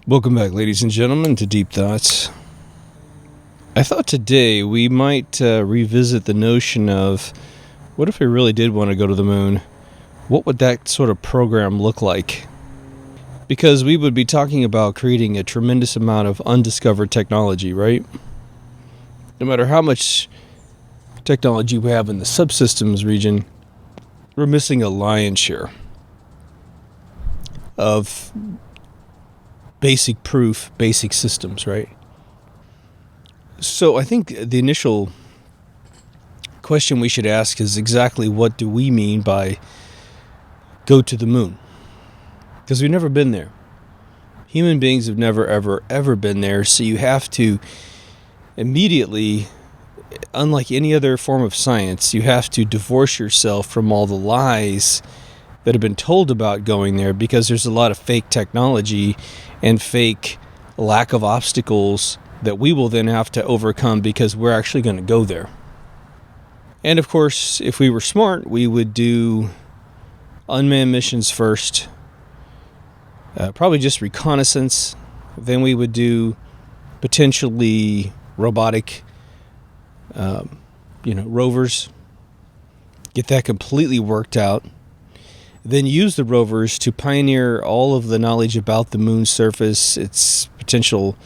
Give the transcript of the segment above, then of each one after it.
Welcome back, ladies and gentlemen, to Deep Thoughts. I thought today we might revisit the notion of what if we really did want to go to the moon? What would that sort of program look like? Because we would be talking about creating a tremendous amount of undiscovered technology, right? No matter how much technology we have in the subsystems region, we're missing a lion's share of basic proof, basic systems, right? So I think the initial question we should ask is exactly what do we mean by go to the moon? Because we've never been there. Human beings have never, ever been there, so you have to immediately, unlike any other form of science, you have to divorce yourself from all the lies that have been told about going there, because there's a lot of fake technology and fake lack of obstacles that we will then have to overcome because we're actually going to go there. And of course, if we were smart, we would do unmanned missions first, probably just reconnaissance. Then we would do potentially robotic, rovers, get that completely worked out. Then use the rovers to pioneer all of the knowledge about the moon's surface, its potential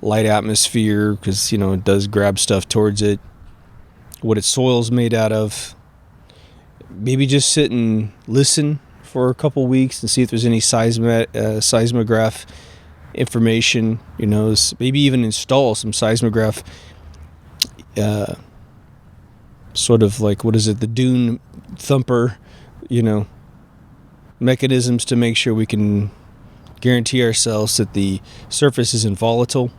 light atmosphere, because, it does grab stuff towards it, what its soil's made out of. Maybe just sit and listen for a couple weeks and see if there's any seismograph information, maybe even install some seismograph, sort of like, the dune thumper, mechanisms to make sure we can guarantee ourselves that the surface isn't volatile.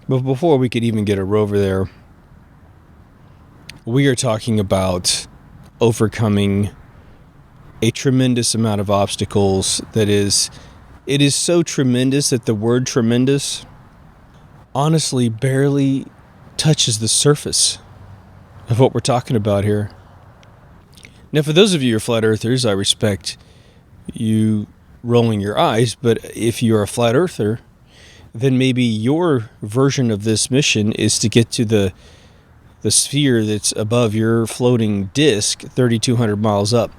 But before we could even get a rover there, we are talking about overcoming a tremendous amount of obstacles. It is so tremendous that the word tremendous honestly barely touches the surface of what we're talking about here. Now, for those of you who are flat earthers, I respect you rolling your eyes, but if you're a flat earther, then maybe your version of this mission is to get to the sphere that's above your floating disk 3,200 miles up.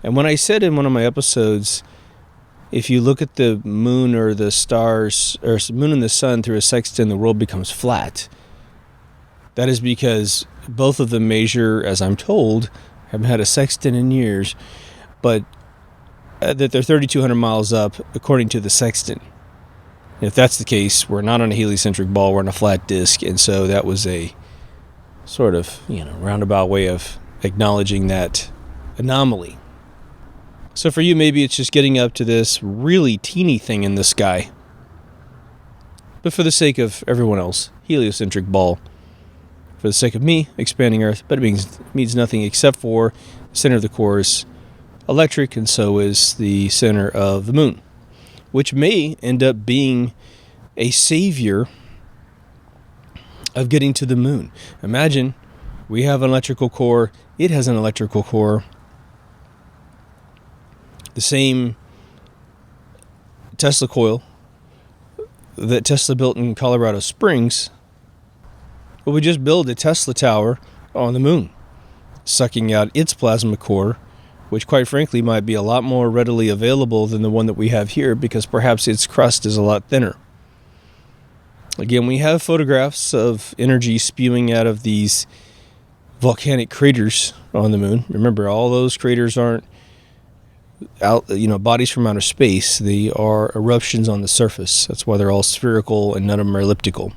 And when I said in one of my episodes, if you look at the moon or the stars, or moon and the sun through a sextant, the world becomes flat. That is because both of them measure, as I'm told, haven't had a sextant in years, but that they're 3,200 miles up according to the sextant. If that's the case, we're not on a heliocentric ball, we're on a flat disk, and so that was a sort of, roundabout way of acknowledging that anomaly. So for you, maybe it's just getting up to this really teeny thing in the sky. But for the sake of everyone else, heliocentric ball. For the sake of me, expanding Earth, but it means nothing except for the center of the core is electric, and so is the center of the moon, which may end up being a savior of getting to the moon. Imagine we have an electrical core, it has an electrical core, the same Tesla coil that Tesla built in Colorado Springs. But we just build a Tesla tower on the moon, sucking out its plasma core, which quite frankly might be a lot more readily available than the one that we have here, because perhaps its crust is a lot thinner. Again, we have photographs of energy spewing out of these volcanic craters on the moon. Remember, all those craters aren't bodies from outer space. They are eruptions on the surface. That's why they're all spherical and none of them are elliptical.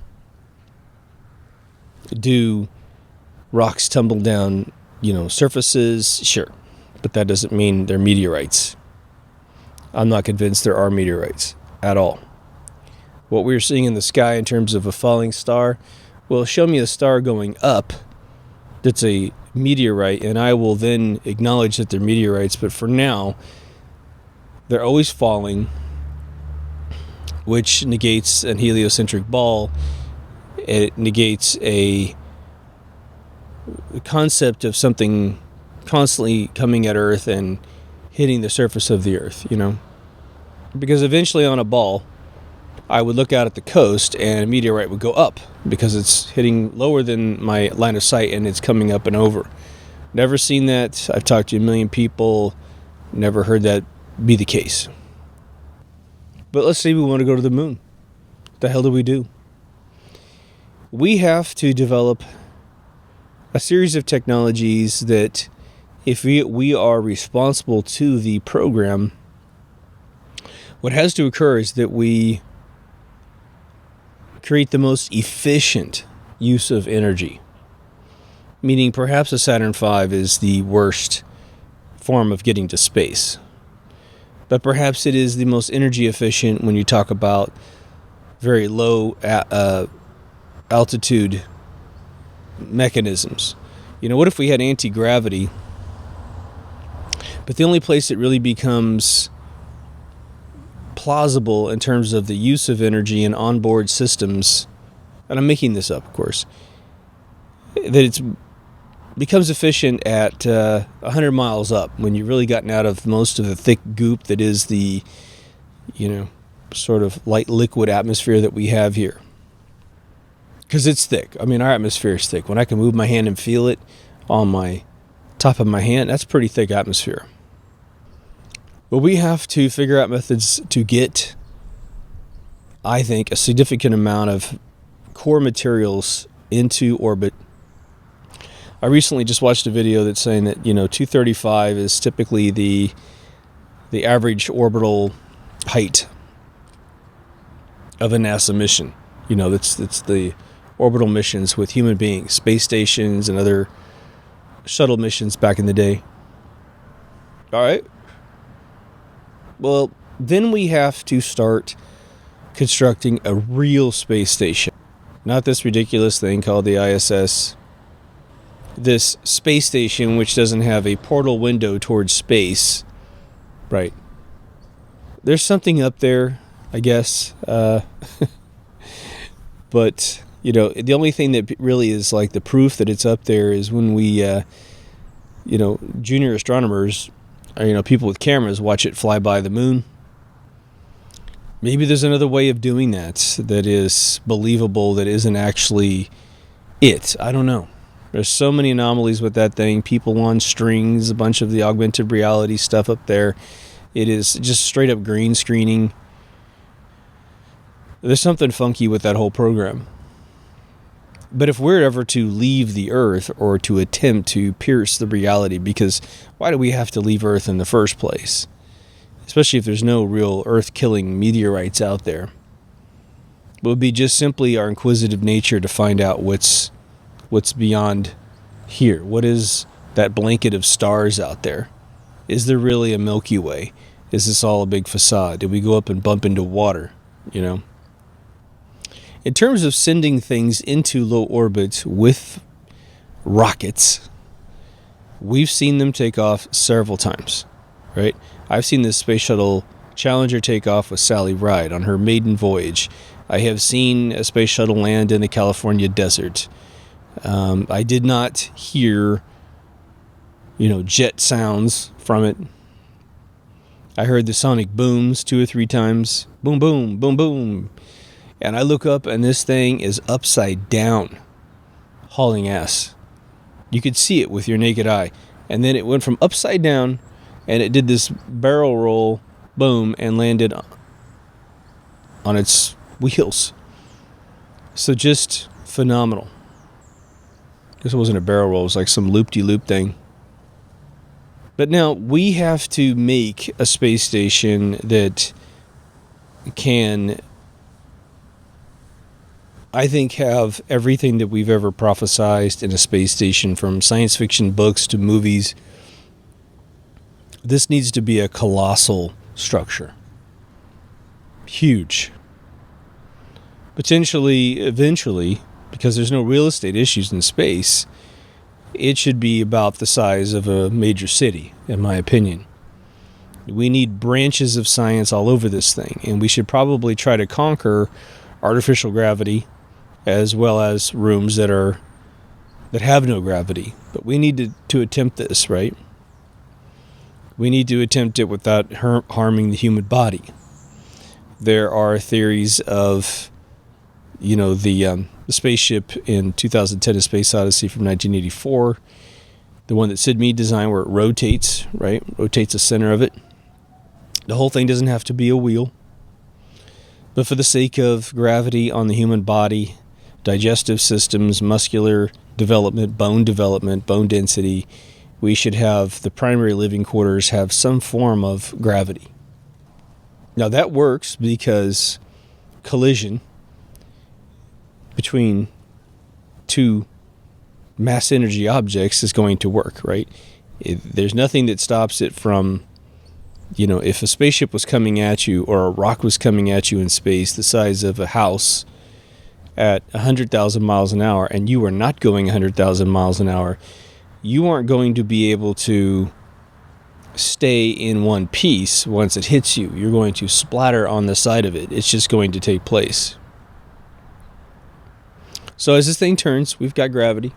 Do rocks tumble down, surfaces? Sure. But that doesn't mean they're meteorites. I'm not convinced there are meteorites at all. What we're seeing in the sky in terms of a falling star, well, show me a star going up that's a meteorite, and I will then acknowledge that they're meteorites. But for now, they're always falling, which negates an heliocentric ball. It negates a concept of something constantly coming at Earth and hitting the surface of the Earth, Because eventually on a ball, I would look out at the coast and a meteorite would go up because it's hitting lower than my line of sight and it's coming up and over. Never seen that. I've talked to a million people. Never heard that be the case. But let's say we want to go to the moon. What the hell do we do? We have to develop a series of technologies that, if we are responsible to the program, what has to occur is that we create the most efficient use of energy. Meaning perhaps a Saturn V is the worst form of getting to space. But perhaps it is the most energy efficient when you talk about very low altitude mechanisms. What if we had anti-gravity, but the only place it really becomes plausible in terms of the use of energy and onboard systems, and I'm making this up, of course, that it becomes efficient at 100 miles up, when you've really gotten out of most of the thick goop that is the, sort of light liquid atmosphere that we have here. Because it's thick. Our atmosphere is thick. When I can move my hand and feel it on my top of my hand, that's pretty thick atmosphere. But we have to figure out methods to get, I think, a significant amount of core materials into orbit. I recently just watched a video that's saying that 235 is typically the average orbital height of a NASA mission. That's the orbital missions with human beings, space stations and other shuttle missions back in the day. All right. Well, then we have to start constructing a real space station. Not this ridiculous thing called the ISS. This space station which doesn't have a portal window towards space. Right. There's something up there, I guess. But, the only thing that really is like the proof that it's up there is when we, junior astronomers, or, people with cameras watch it fly by the moon. Maybe there's another way of doing that is believable, that isn't actually it. I don't know. There's so many anomalies with that thing. People on strings, a bunch of the augmented reality stuff up there. It is just straight up green screening. There's something funky with that whole program. But if we're ever to leave the Earth, or to attempt to pierce the reality, because why do we have to leave Earth in the first place? Especially if there's no real Earth-killing meteorites out there. It would be just simply our inquisitive nature to find out what's beyond here. What is that blanket of stars out there? Is there really a Milky Way? Is this all a big facade? Did we go up and bump into water? In terms of sending things into low orbit with rockets, we've seen them take off several times, right? I've seen this Space Shuttle Challenger take off with Sally Ride on her maiden voyage. I have seen a space shuttle land in the California desert. I did not hear, jet sounds from it. I heard the sonic booms 2 or 3 times. Boom, boom, boom, boom. And I look up and this thing is upside down, hauling ass. You could see it with your naked eye. And then it went from upside down and it did this barrel roll, boom, and landed on its wheels. So just phenomenal. This wasn't a barrel roll, it was like some loop-de-loop thing. But now we have to make a space station that can, I think, have everything that we've ever prophesized in a space station, from science fiction books to movies. This needs to be a colossal structure. Huge. Potentially, eventually, because there's no real estate issues in space, it should be about the size of a major city, in my opinion. We need branches of science all over this thing, and we should probably try to conquer artificial gravity, as well as rooms that have no gravity. But we need to attempt this, right? We need to attempt it without harming the human body. There are theories of, the spaceship in 2010, A Space Odyssey from 1984, the one that Sid Mead designed, where it rotates, right? Rotates the center of it. The whole thing doesn't have to be a wheel. But for the sake of gravity on the human body, digestive systems, muscular development, bone density, we should have the primary living quarters have some form of gravity. Now that works because collision between two mass energy objects is going to work, right? There's nothing that stops it from, if a spaceship was coming at you or a rock was coming at you in space the size of a house at 100,000 miles an hour and you are not going 100,000 miles an hour, you aren't going to be able to stay in one piece once it hits you. You're going to splatter on the side of it. It's just going to take place. So as this thing turns, we've got gravity.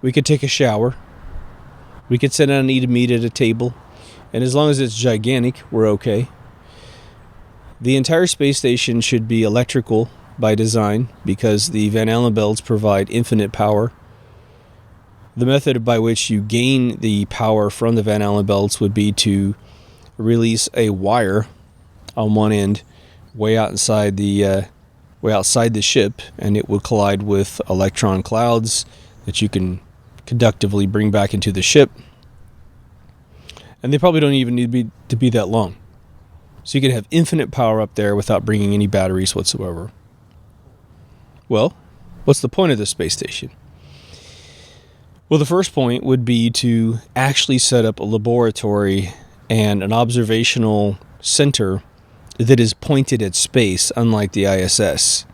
We could take a shower. We could sit down and eat a meat at a table. And as long as it's gigantic, we're okay. The entire space station should be electrical by design because the Van Allen belts provide infinite power. The method by which you gain the power from the Van Allen belts would be to release a wire on one end way outside the ship, and it would collide with electron clouds that you can conductively bring back into the ship. And they probably don't even need to be that long. So you can have infinite power up there without bringing any batteries whatsoever. Well, what's the point of the space station? Well, the first point would be to actually set up a laboratory and an observational center that is pointed at space, unlike the ISS.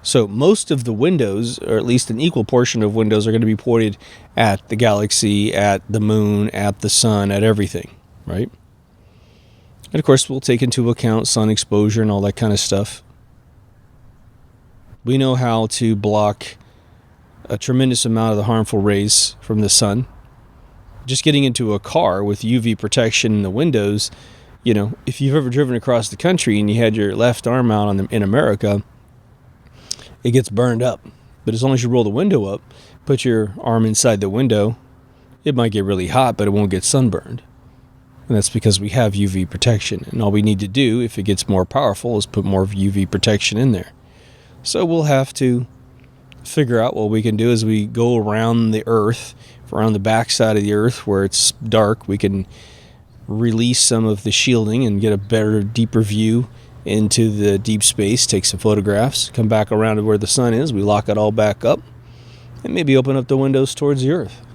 So most of the windows, or at least an equal portion of windows, are going to be pointed at the galaxy, at the moon, at the sun, at everything, right? And of course, we'll take into account sun exposure and all that kind of stuff. We know how to block a tremendous amount of the harmful rays from the sun. Just getting into a car with UV protection in the windows, if you've ever driven across the country and you had your left arm out in America, it gets burned up. But as long as you roll the window up, put your arm inside the window, it might get really hot, but it won't get sunburned. And that's because we have UV protection. And all we need to do, if it gets more powerful, is put more UV protection in there. So we'll have to figure out what we can do as we go around the Earth, around the backside of the Earth where it's dark. We can release some of the shielding and get a better, deeper view into the deep space, take some photographs, come back around to where the sun is, we lock it all back up, and maybe open up the windows towards the Earth,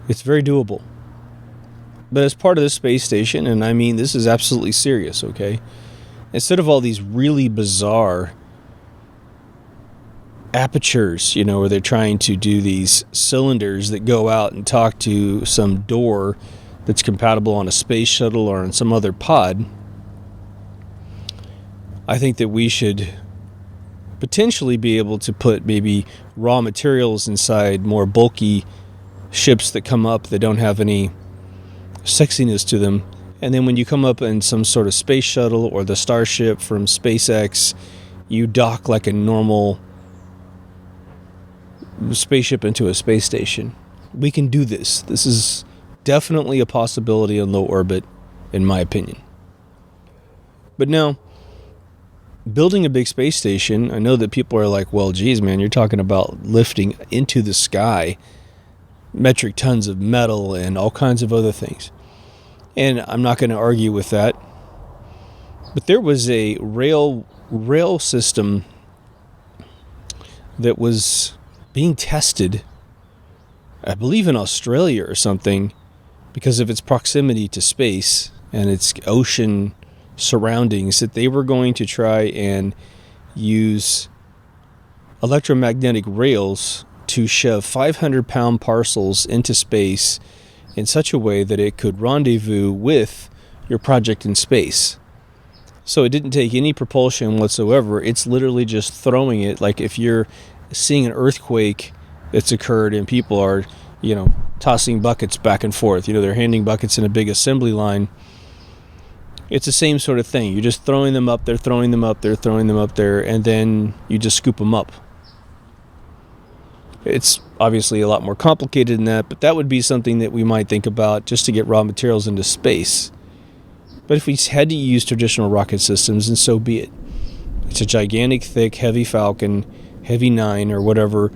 It's very doable. But as part of the space station, and I mean this is absolutely serious, okay? Instead of all these really bizarre apertures, where they're trying to do these cylinders that go out and talk to some door that's compatible on a space shuttle or on some other pod, I think that we should potentially be able to put maybe raw materials inside more bulky ships that come up that don't have any sexiness to them. And then when you come up in some sort of space shuttle or the Starship from SpaceX, you dock like a normal spaceship into a space station. We can do this. This is definitely a possibility in low orbit, in my opinion. But now, building a big space station, I know that people are like, well, geez, man, you're talking about lifting into the sky metric tons of metal and all kinds of other things. And I'm not going to argue with that. But there was a rail system that was being tested, I believe in Australia or something, because of its proximity to space and its ocean surroundings, that they were going to try and use electromagnetic rails to shove 500-pound parcels into space in such a way that it could rendezvous with your project in space. So it didn't take any propulsion whatsoever. It's literally just throwing it, like if you're seeing an earthquake that's occurred and people are, tossing buckets back and forth. They're handing buckets in a big assembly line. It's the same sort of thing. You're just throwing them up there, throwing them up there, throwing them up there, and then you just scoop them up. It's obviously a lot more complicated than that, but that would be something that we might think about just to get raw materials into space. But if we had to use traditional rocket systems, then so be it. It's a gigantic, thick, heavy Falcon, Heavy 9, or whatever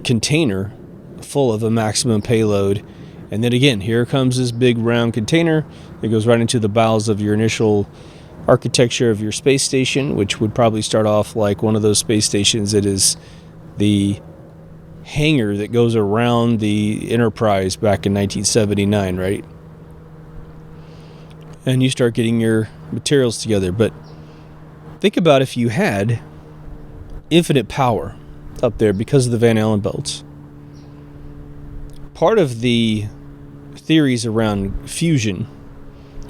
container full of a maximum payload. And then again, here comes this big round container that goes right into the bowels of your initial architecture of your space station, which would probably start off like one of those space stations that is the hangar that goes around the Enterprise back in 1979, right? And you start getting your materials together. But think about if you had infinite power up there because of the Van Allen belts. Part of the theories around fusion,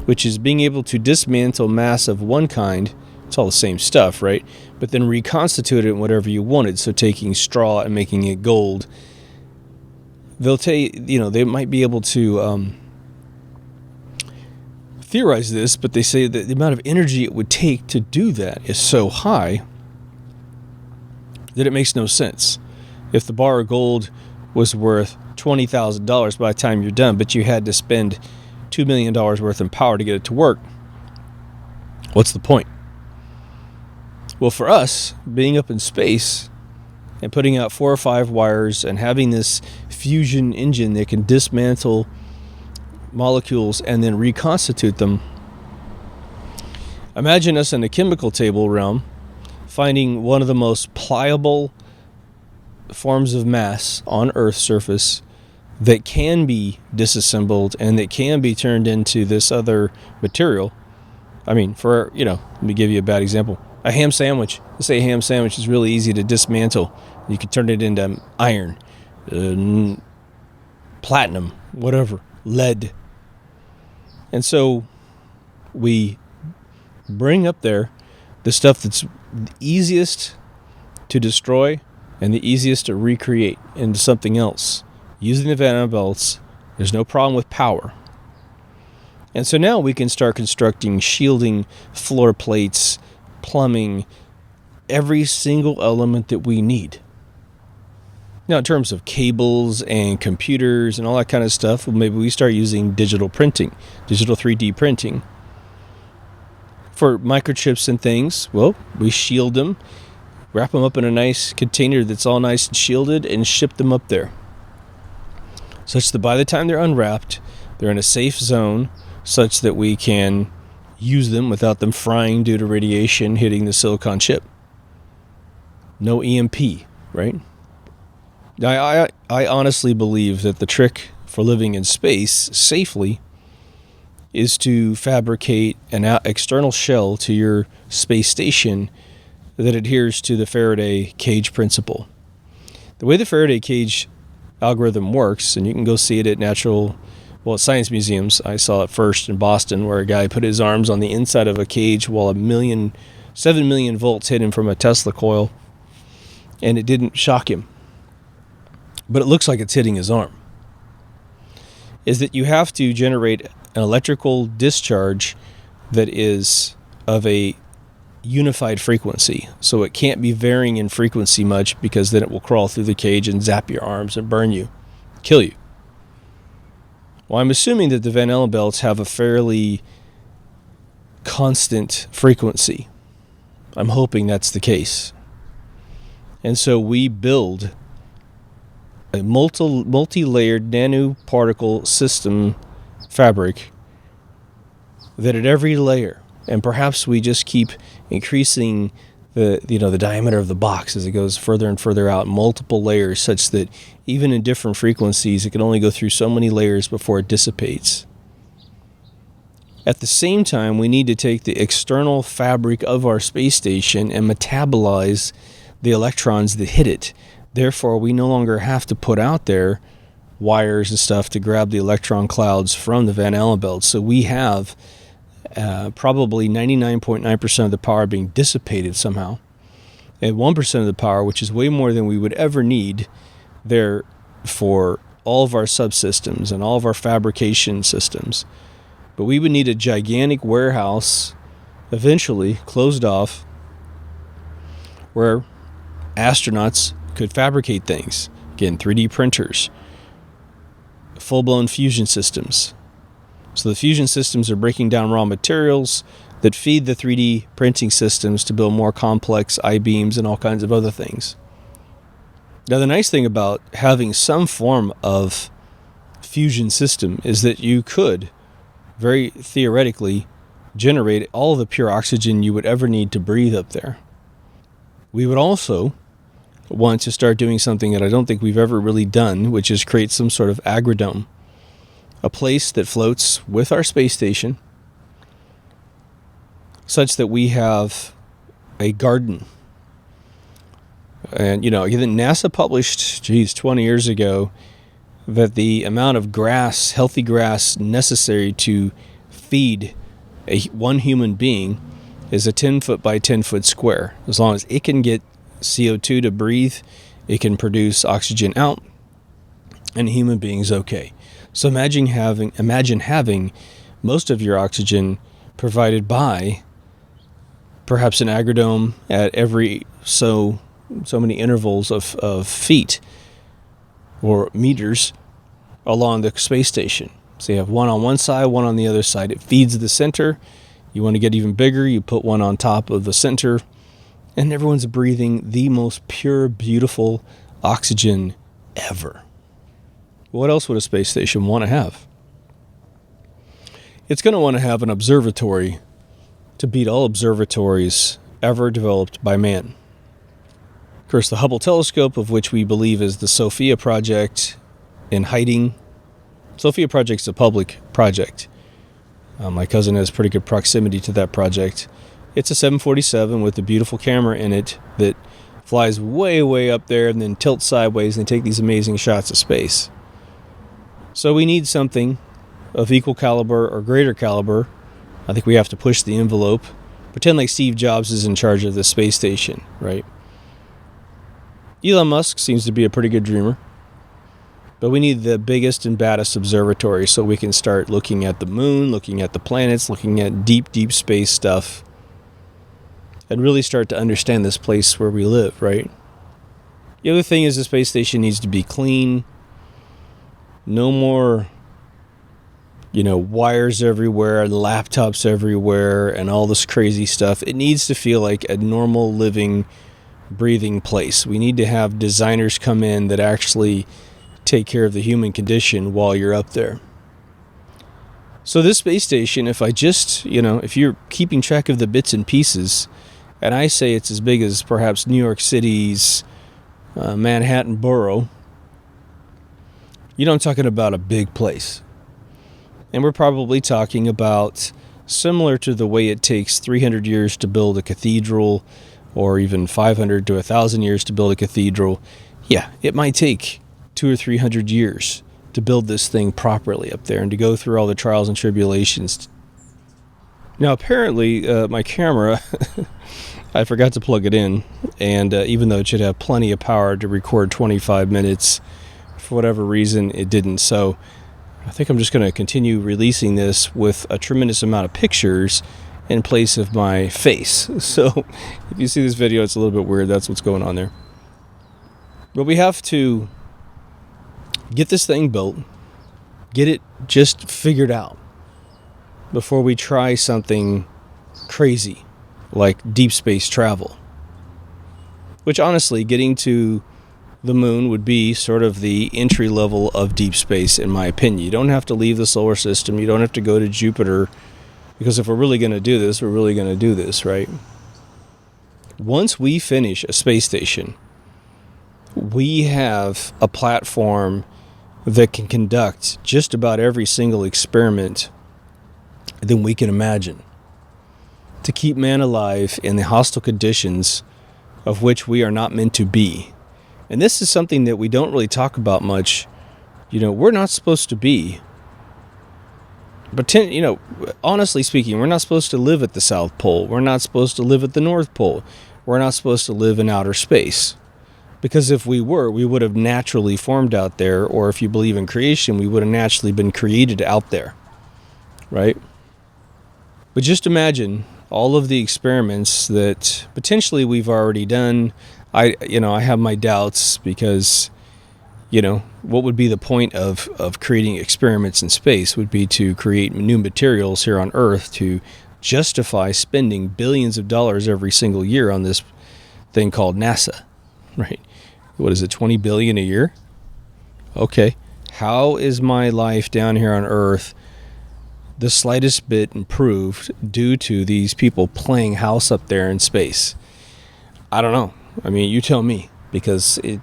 which is being able to dismantle mass of one kind, it's all the same stuff, right? But then reconstitute it in whatever you wanted. So taking straw and making it gold. They might be able to theorize this, but they say that the amount of energy it would take to do that is so high that it makes no sense. If the bar of gold was worth $20,000 by the time you're done, but you had to spend $2 million worth in power to get it to work, what's the point? Well, for us, being up in space and putting out 4 or 5 wires and having this fusion engine that can dismantle molecules and then reconstitute them, imagine us in the chemical table realm finding one of the most pliable forms of mass on Earth's surface that can be disassembled and that can be turned into this other material. I mean, let me give you a bad example. A ham sandwich. Let's say a ham sandwich is really easy to dismantle. You can turn it into iron, platinum, whatever, lead. And so we bring up there the stuff that's the easiest to destroy and the easiest to recreate into something else. Using the Van Allen belts, there's no problem with power. And so now we can start constructing shielding, floor plates, plumbing, every single element that we need. Now, in terms of cables and computers and all that kind of stuff, well, maybe we start using digital printing, digital 3D printing. For microchips and things, well, we shield them, wrap them up in a nice container that's all nice and shielded, and ship them up there. Such that by the time they're unwrapped, they're in a safe zone, such that we can use them without them frying due to radiation hitting the silicon chip. No EMP, right? I honestly believe that the trick for living in space safely is to fabricate an external shell to your space station that adheres to the Faraday cage principle. The way the Faraday cage algorithm works, and you can go see it at science museums. I saw it first in Boston, where a guy put his arms on the inside of a cage while 7 million volts hit him from a Tesla coil, and it didn't shock him. But it looks like it's hitting his arm. Is that you have to generate an electrical discharge that is of a unified frequency. So it can't be varying in frequency much, because then it will crawl through the cage and zap your arms and burn you, kill you. Well, I'm assuming that the Van Allen belts have a fairly constant frequency. I'm hoping that's the case. And so we build a multi-layered nanoparticle system fabric that at every layer, and perhaps we just keep increasing the diameter of the box as it goes further and further out, multiple layers, such that even in different frequencies, it can only go through so many layers before it dissipates. At the same time, we need to take the external fabric of our space station and metabolize the electrons that hit it. Therefore, we no longer have to put out there wires and stuff to grab the electron clouds from the Van Allen belt. So we have probably 99.9% of the power being dissipated somehow, and 1% of the power, which is way more than we would ever need there for all of our subsystems and all of our fabrication systems, But we would need a gigantic warehouse, eventually closed off, where astronauts could fabricate things. Again, 3D printers, full-blown fusion systems. So the fusion systems are breaking down raw materials that feed the 3D printing systems to build more complex I-beams and all kinds of other things. Now, the nice thing about having some form of fusion system is that you could, very theoretically, generate all the pure oxygen you would ever need to breathe up there. We would also want to start doing something that I don't think we've ever really done, which is create some sort of agrodome, a place that floats with our space station, such that we have a garden. And, NASA published, 20 years ago, that the amount of grass, healthy grass, necessary to feed one human being is a 10-foot by 10-foot square. As long as it can get CO2 to breathe, it can produce oxygen out, and a human being's okay. So imagine having most of your oxygen provided by perhaps an agrodome at every so many intervals of feet or meters along the space station. So you have one on one side, one on the other side. It feeds the center. You want to get even bigger, you put one on top of the center, and everyone's breathing the most pure, beautiful oxygen ever. What else would a space station want to have? It's going to want to have an observatory to beat all observatories ever developed by man. Of course, the Hubble telescope, of which we believe is the SOFIA project in hiding. SOFIA project's a public project. My cousin has pretty good proximity to that project. It's a 747 with a beautiful camera in it that flies way, way up there and then tilts sideways and take these amazing shots of space. So we need something of equal caliber or greater caliber. I think we have to push the envelope. Pretend like Steve Jobs is in charge of the space station, right? Elon Musk seems to be a pretty good dreamer. But we need the biggest and baddest observatory so we can start looking at the moon, looking at the planets, looking at deep, deep space stuff, and really start to understand this place where we live, right? The other thing is the space station needs to be clean. No more, wires everywhere, laptops everywhere, and all this crazy stuff. It needs to feel like a normal, living, breathing place. We need to have designers come in that actually take care of the human condition while you're up there. So this space station, if I just, if you're keeping track of the bits and pieces, and I say it's as big as perhaps New York City's Manhattan borough, I'm talking about a big place. And we're probably talking about similar to the way it takes 300 years to build a cathedral, or even 500 to 1,000 years to build a cathedral. Yeah, it might take 200 or 300 years to build this thing properly up there and to go through all the trials and tribulations. Now, apparently, my camera, I forgot to plug it in, and even though it should have plenty of power to record 25 minutes, for whatever reason, it didn't. So I think I'm just going to continue releasing this with a tremendous amount of pictures in place of my face. So if you see this video, it's a little bit weird. That's what's going on there. But we have to get this thing built, get it just figured out before we try something crazy like deep space travel. Which honestly, getting to the moon would be sort of the entry level of deep space, in my opinion. You don't have to leave the solar system. You don't have to go to Jupiter, because if we're really going to do this, we're really going to do this, right? Once we finish a space station, we have a platform that can conduct just about every single experiment that we can imagine to keep man alive in the hostile conditions of which we are not meant to be. And this is something that we don't really talk about much. We're not supposed to be. But, honestly speaking, we're not supposed to live at the South Pole. We're not supposed to live at the North Pole. We're not supposed to live in outer space. Because if we were, we would have naturally formed out there, or if you believe in creation, we would have naturally been created out there. right? But just imagine all of the experiments that potentially we've already done. I have my doubts because, what would be the point of creating experiments in space would be to create new materials here on Earth to justify spending billions of dollars every single year on this thing called NASA, right? What is it, 20 billion a year? Okay. How is my life down here on Earth the slightest bit improved due to these people playing house up there in space? I don't know. I mean, you tell me, because it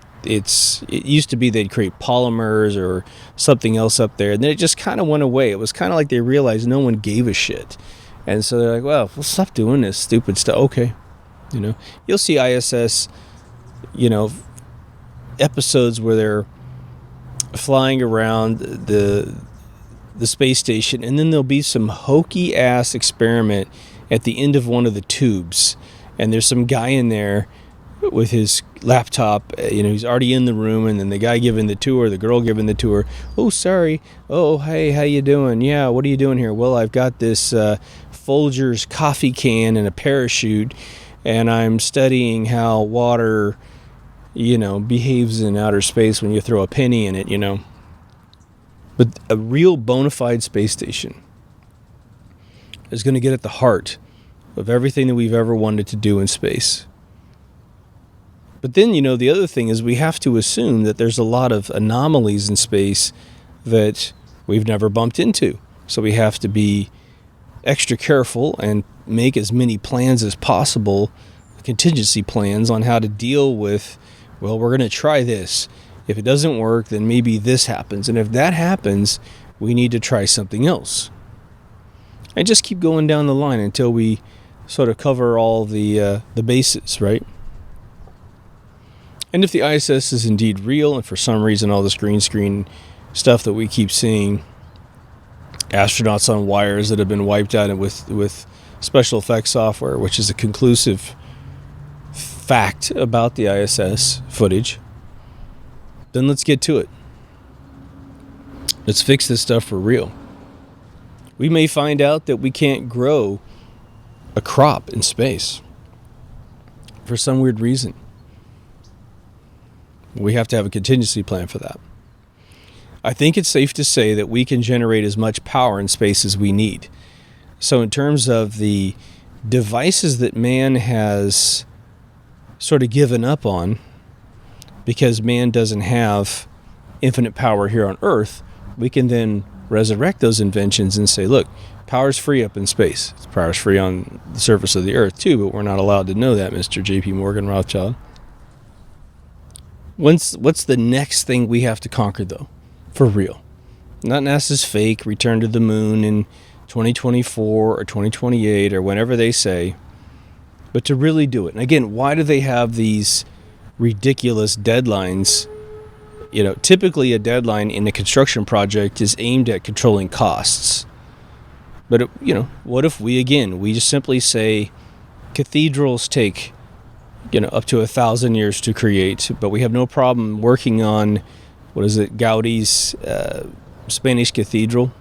used to be they'd create polymers or something else up there, and then it just kind of went away. It was kind of like they realized no one gave a shit. And so they're like, well, we'll stop doing this stupid stuff. Okay. You'll see ISS, episodes where they're flying around the space station, and then there'll be some hokey ass experiment at the end of one of the tubes, and there's some guy in there with his laptop, he's already in the room, and then the guy giving the tour, the girl giving the tour, oh, sorry, oh, hey, how you doing? Yeah, what are you doing here? Well, I've got this Folgers coffee can and a parachute, and I'm studying how water behaves in outer space when you throw a penny in it, But a real bona fide space station is going to get at the heart of everything that we've ever wanted to do in space. But then, the other thing is we have to assume that there's a lot of anomalies in space that we've never bumped into. So we have to be extra careful and make as many plans as possible, contingency plans on how to deal with, well, we're going to try this. If it doesn't work, then maybe this happens. And if that happens, we need to try something else. And just keep going down the line until we sort of cover all the bases, right? And if the ISS is indeed real, and for some reason all this green screen stuff that we keep seeing, astronauts on wires that have been wiped out with special effects software, which is a conclusive fact about the ISS footage, then let's get to it. Let's fix this stuff for real. We may find out that we can't grow a crop in space for some weird reason. We have to have a contingency plan for that. I think it's safe to say that we can generate as much power in space as we need. So in terms of the devices that man has sort of given up on, because man doesn't have infinite power here on Earth, we can then resurrect those inventions and say, look, power's free up in space. Power's free on the surface of the Earth too, but we're not allowed to know that, Mr. J.P. Morgan Rothschild. What's the next thing we have to conquer, though, for real? Not NASA's fake return to the moon in 2024 or 2028 or whenever they say, but to really do it. And again, why do they have these ridiculous deadlines? Typically a deadline in a construction project is aimed at controlling costs. But, what if we just simply say cathedrals take up to 1,000 years to create, but we have no problem working on, Gaudi's Spanish cathedral.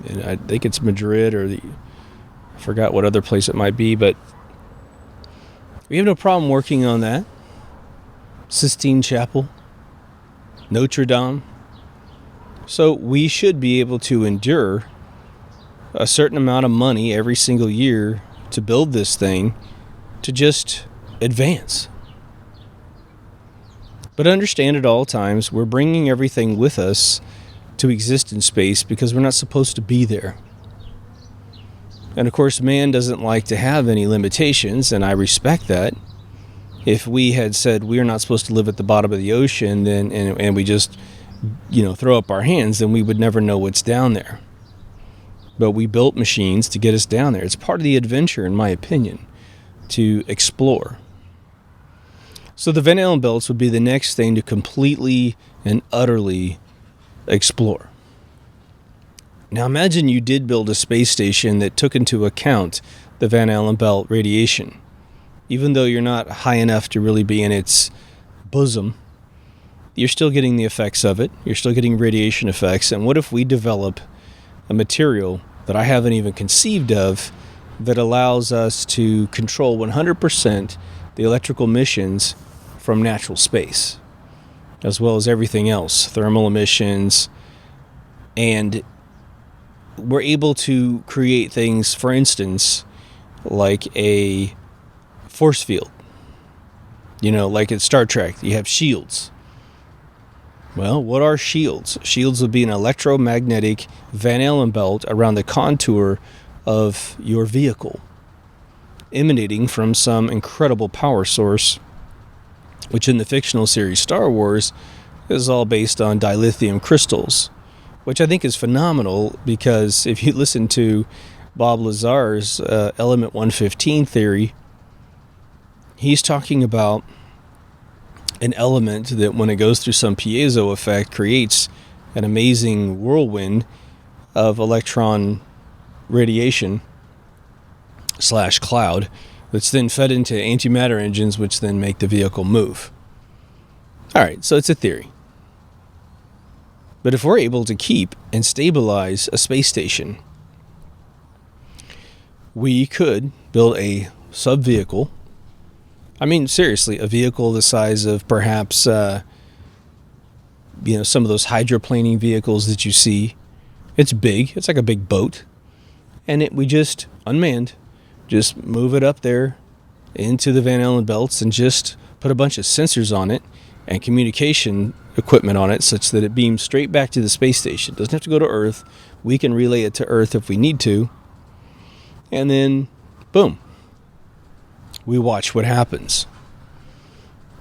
And I think it's Madrid I forgot what other place it might be, but we have no problem working on that. Sistine Chapel, Notre Dame. So we should be able to endure a certain amount of money every single year to build this thing to just advance. But understand at all times, we're bringing everything with us to exist in space because we're not supposed to be there. And of course, man doesn't like to have any limitations, and I respect that. If we had said we're not supposed to live at the bottom of the ocean, then and we just throw up our hands, then we would never know what's down there. But we built machines to get us down there. It's part of the adventure, in my opinion, to explore. So the Van Allen belts would be the next thing to completely and utterly explore. Now imagine you did build a space station that took into account the Van Allen belt radiation. Even though you're not high enough to really be in its bosom, you're still getting the effects of it. You're still getting radiation effects. And what if we develop a material that I haven't even conceived of that allows us to control 100% the electrical emissions from natural space, as well as everything else, thermal emissions. And we're able to create things, for instance, like a force field. Like in Star Trek, you have shields. Well, what are shields? Shields would be an electromagnetic Van Allen belt around the contour of your vehicle, emanating from some incredible power source, which in the fictional series Star Wars is all based on dilithium crystals, which I think is phenomenal, because if you listen to Bob Lazar's Element 115 theory, he's talking about an element that when it goes through some piezo effect creates an amazing whirlwind of electron radiation / cloud that's then fed into antimatter engines, which then make the vehicle move. All right, so it's a theory. But if we're able to keep and stabilize a space station, we could build a sub-vehicle. I mean, seriously, a vehicle the size of perhaps, some of those hydroplaning vehicles that you see. It's big. It's like a big boat. And we just, unmanned, just move it up there into the Van Allen belts and just put a bunch of sensors on it and communication equipment on it such that it beams straight back to the space station. It doesn't have to go to Earth. We can relay it to Earth if we need to. And then, boom. We watch what happens.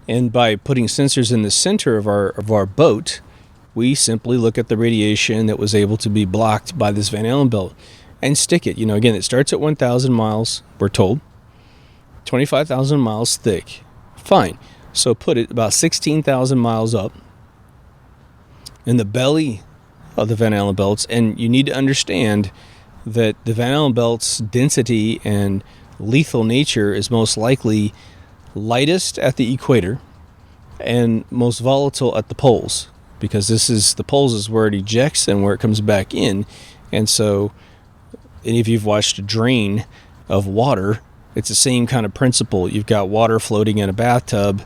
And by putting sensors in the center of our boat, we simply look at the radiation that was able to be blocked by this Van Allen belt and stick it. Again, it starts at 1,000 miles, we're told. 25,000 miles thick. Fine. So put it about 16,000 miles up in the belly of the Van Allen belts. And you need to understand that the Van Allen belt's density and lethal nature is most likely lightest at the equator and most volatile at the poles, because the poles is where it ejects and where it comes back in. And so any of you've watched a drain of water, it's the same kind of principle. You've got water floating in a bathtub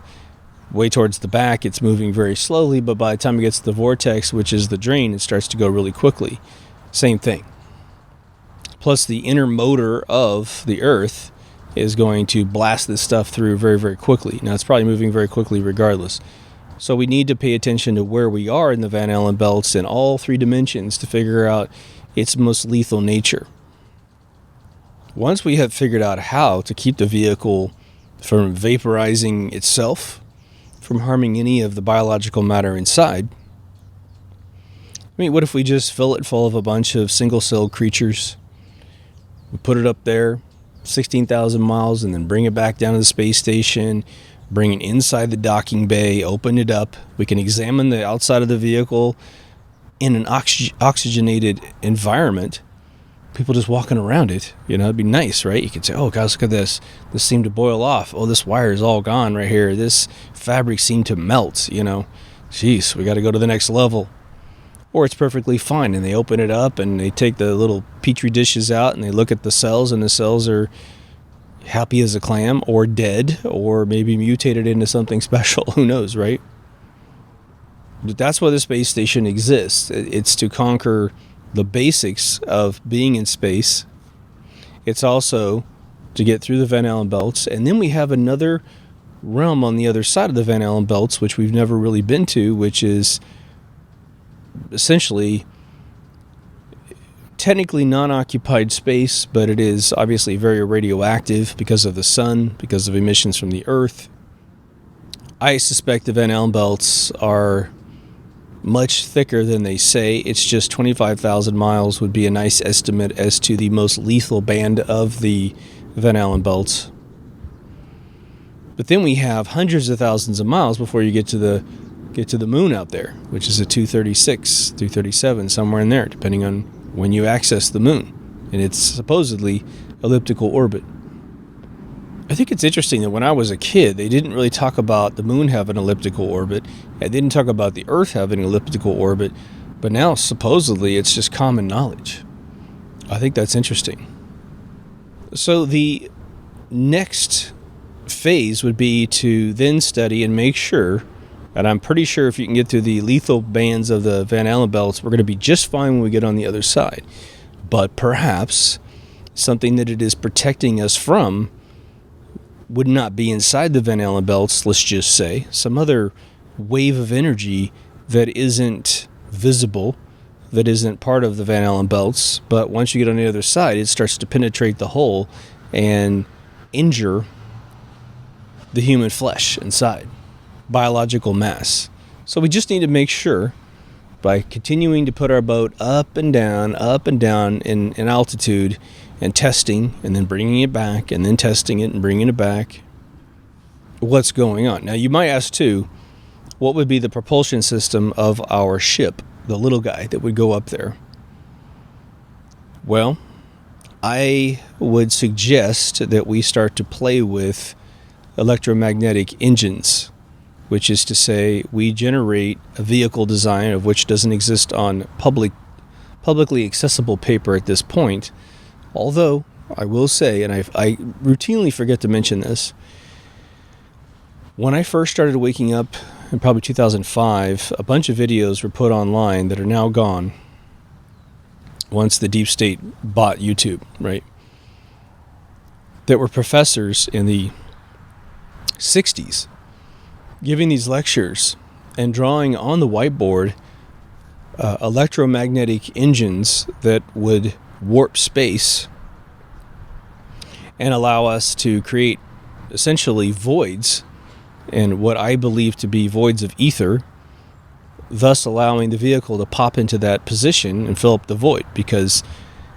way towards the back. It's moving very slowly, but by the time it gets to the vortex, which is the drain, it starts to go really quickly. Same thing. Plus, the inner motor of the Earth is going to blast this stuff through very, very quickly. Now, it's probably moving very quickly regardless. So we need to pay attention to where we are in the Van Allen belts in all three dimensions to figure out its most lethal nature. Once we have figured out how to keep the vehicle from vaporizing itself, from harming any of the biological matter inside, what if we just fill it full of a bunch of single-celled creatures? We put it up there, 16,000 miles, and then bring it back down to the space station, bring it inside the docking bay, open it up. We can examine the outside of the vehicle in an oxygenated environment. People just walking around it, it'd be nice, right? You could say, oh, guys, look at this. This seemed to boil off. Oh, this wire is all gone right here. This fabric seemed to melt, Jeez, we got to go to the next level. Or it's perfectly fine, and they open it up and they take the little petri dishes out and they look at the cells, and the cells are happy as a clam or dead or maybe mutated into something special. Who knows, right? But that's why the space station exists. It's to conquer the basics of being in space. It's also to get through the Van Allen belts. And then we have another realm on the other side of the Van Allen belts, which we've never really been to, which is essentially technically non-occupied space, but it is obviously very radioactive because of the sun, because of emissions from the Earth. I suspect the Van Allen belts are much thicker than they say. It's just 25,000 miles would be a nice estimate as to the most lethal band of the Van Allen belts. But then we have hundreds of thousands of miles before you get to the moon out there, which is a 236, 237, somewhere in there, depending on when you access the moon. And it's supposedly elliptical orbit. I think it's interesting that when I was a kid, they didn't really talk about the moon having an elliptical orbit. They didn't talk about the Earth having an elliptical orbit. But now, supposedly, it's just common knowledge. I think that's interesting. So the next phase would be to then study and make sure, and I'm pretty sure if you can get through the lethal bands of the Van Allen belts, we're going to be just fine when we get on the other side. But perhaps something that it is protecting us from would not be inside the Van Allen belts, let's just say. Some other wave of energy that isn't visible, that isn't part of the Van Allen belts, but once you get on the other side, it starts to penetrate the hole and injure the human flesh inside, biological mass. So we just need to make sure, by continuing to put our boat up and down in altitude, and testing, and then bringing it back, and then testing it and bringing it back, what's going on. Now, you might ask, too, what would be the propulsion system of our ship, the little guy that would go up there? Well, I would suggest that we start to play with electromagnetic engines, which is to say we generate a vehicle design of which doesn't exist on publicly accessible paper at this point. Although, I will say, and I routinely forget to mention this, when I first started waking up in probably 2005, a bunch of videos were put online that are now gone once the deep state bought YouTube, right? That were professors in the 60s giving these lectures and drawing on the whiteboard electromagnetic engines that would warp space and allow us to create essentially voids, and what I believe to be voids of ether, thus allowing the vehicle to pop into that position and fill up the void. Because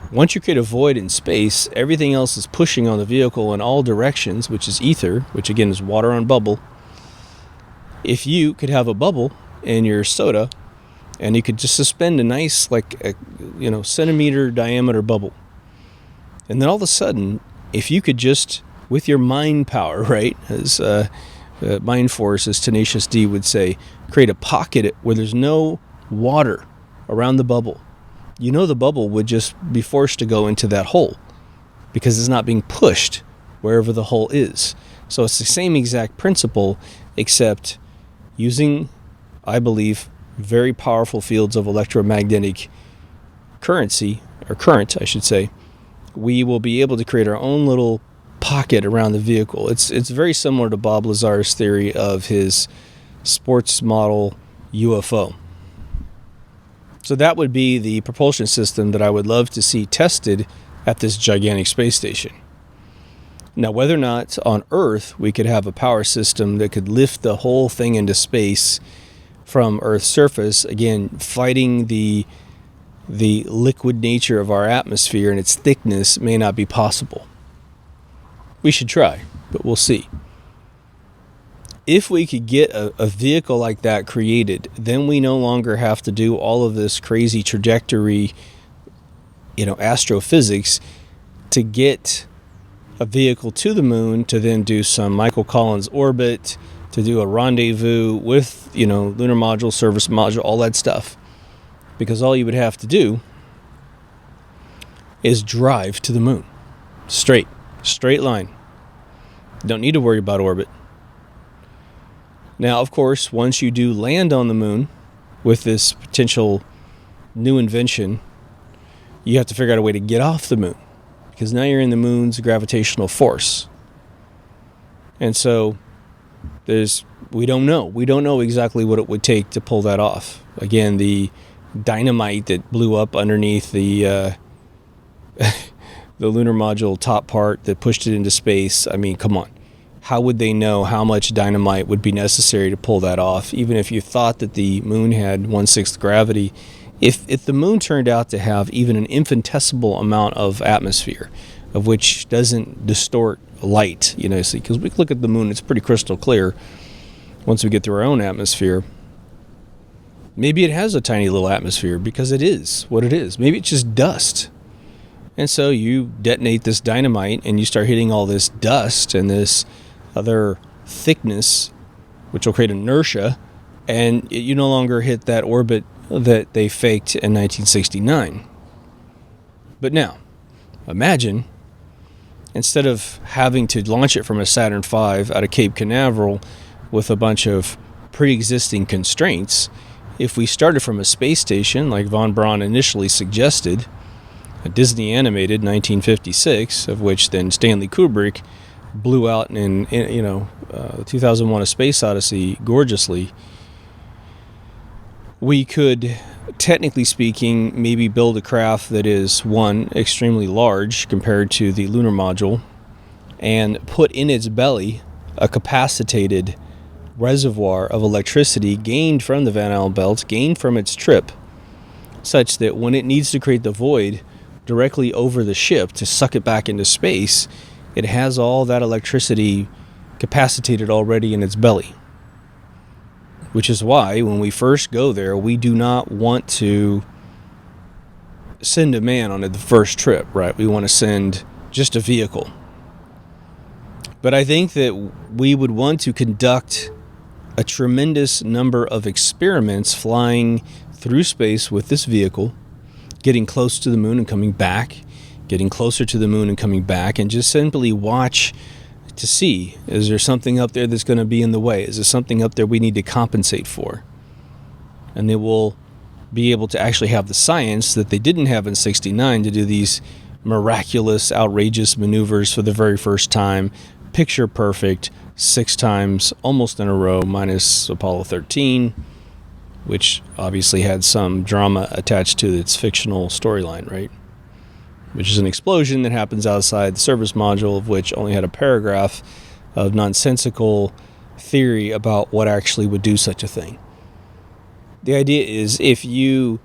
once you create a void in space, everything else is pushing on the vehicle in all directions, which is ether, which again is water on bubble. If you could have a bubble in your soda, and you could just suspend a nice, centimeter diameter bubble, and then all of a sudden, if you could just, with your mind power, right, as Mind Force, as Tenacious D would say, create a pocket where there's no water around the bubble, the bubble would just be forced to go into that hole because it's not being pushed wherever the hole is. So it's the same exact principle, except using, I believe, very powerful fields of electromagnetic current, I should say. We will be able to create our own little pocket around the vehicle. It's very similar to Bob Lazar's theory of his sports model UFO. So that would be the propulsion system that I would love to see tested at this gigantic space station. Now, whether or not on Earth we could have a power system that could lift the whole thing into space from Earth's surface, again, fighting the liquid nature of our atmosphere and its thickness, may not be possible. We should try, but we'll see. If we could get a vehicle like that created, then we no longer have to do all of this crazy trajectory, astrophysics to get a vehicle to the moon, to then do some Michael Collins orbit, to do a rendezvous with, lunar module, service module, all that stuff. Because all you would have to do is drive to the moon. Straight line. Don't need to worry about orbit. Now, of course, once you do land on the moon with this potential new invention, you have to figure out a way to get off the moon, because now you're in the moon's gravitational force. And so we don't know exactly what it would take to pull that off. Again, the dynamite that blew up underneath the lunar module top part that pushed it into space, I mean, come on. How would they know how much dynamite would be necessary to pull that off? Even if you thought that the moon had 1/6 gravity, if the moon turned out to have even an infinitesimal amount of atmosphere, of which doesn't distort light, because we look at the moon, it's pretty crystal clear once we get through our own atmosphere. Maybe it has a tiny little atmosphere because it is what it is. Maybe it's just dust. And so you detonate this dynamite and you start hitting all this dust and this other thickness, which will create inertia, and you no longer hit that orbit that they faked in 1969. But now, imagine, instead of having to launch it from a Saturn V out of Cape Canaveral with a bunch of pre-existing constraints, if we started from a space station like von Braun initially suggested, a Disney animated 1956, of which then Stanley Kubrick blew out in 2001: A Space Odyssey gorgeously, we could, technically speaking, maybe build a craft that is, one, extremely large compared to the lunar module, and put in its belly a capacitated reservoir of electricity gained from the Van Allen belt, gained from its trip, such that when it needs to create the void directly over the ship to suck it back into space, it has all that electricity capacitated already in its belly. Which is why when we first go there, we do not want to send a man on the first trip, right? We want to send just a vehicle. But I think that we would want to conduct a tremendous number of experiments flying through space with this vehicle, getting close to the moon and coming back, getting closer to the moon and coming back, and just simply watch to see, is there something up there that's going to be in the way? Is there something up there we need to compensate for? And they will be able to actually have the science that they didn't have in '69 to do these miraculous, outrageous maneuvers for the very first time, picture perfect, 6 times almost in a row, minus Apollo 13, which obviously had some drama attached to its fictional storyline, right? Which is an explosion that happens outside the service module, of which only had a paragraph of nonsensical theory about what actually would do such a thing. The idea is if you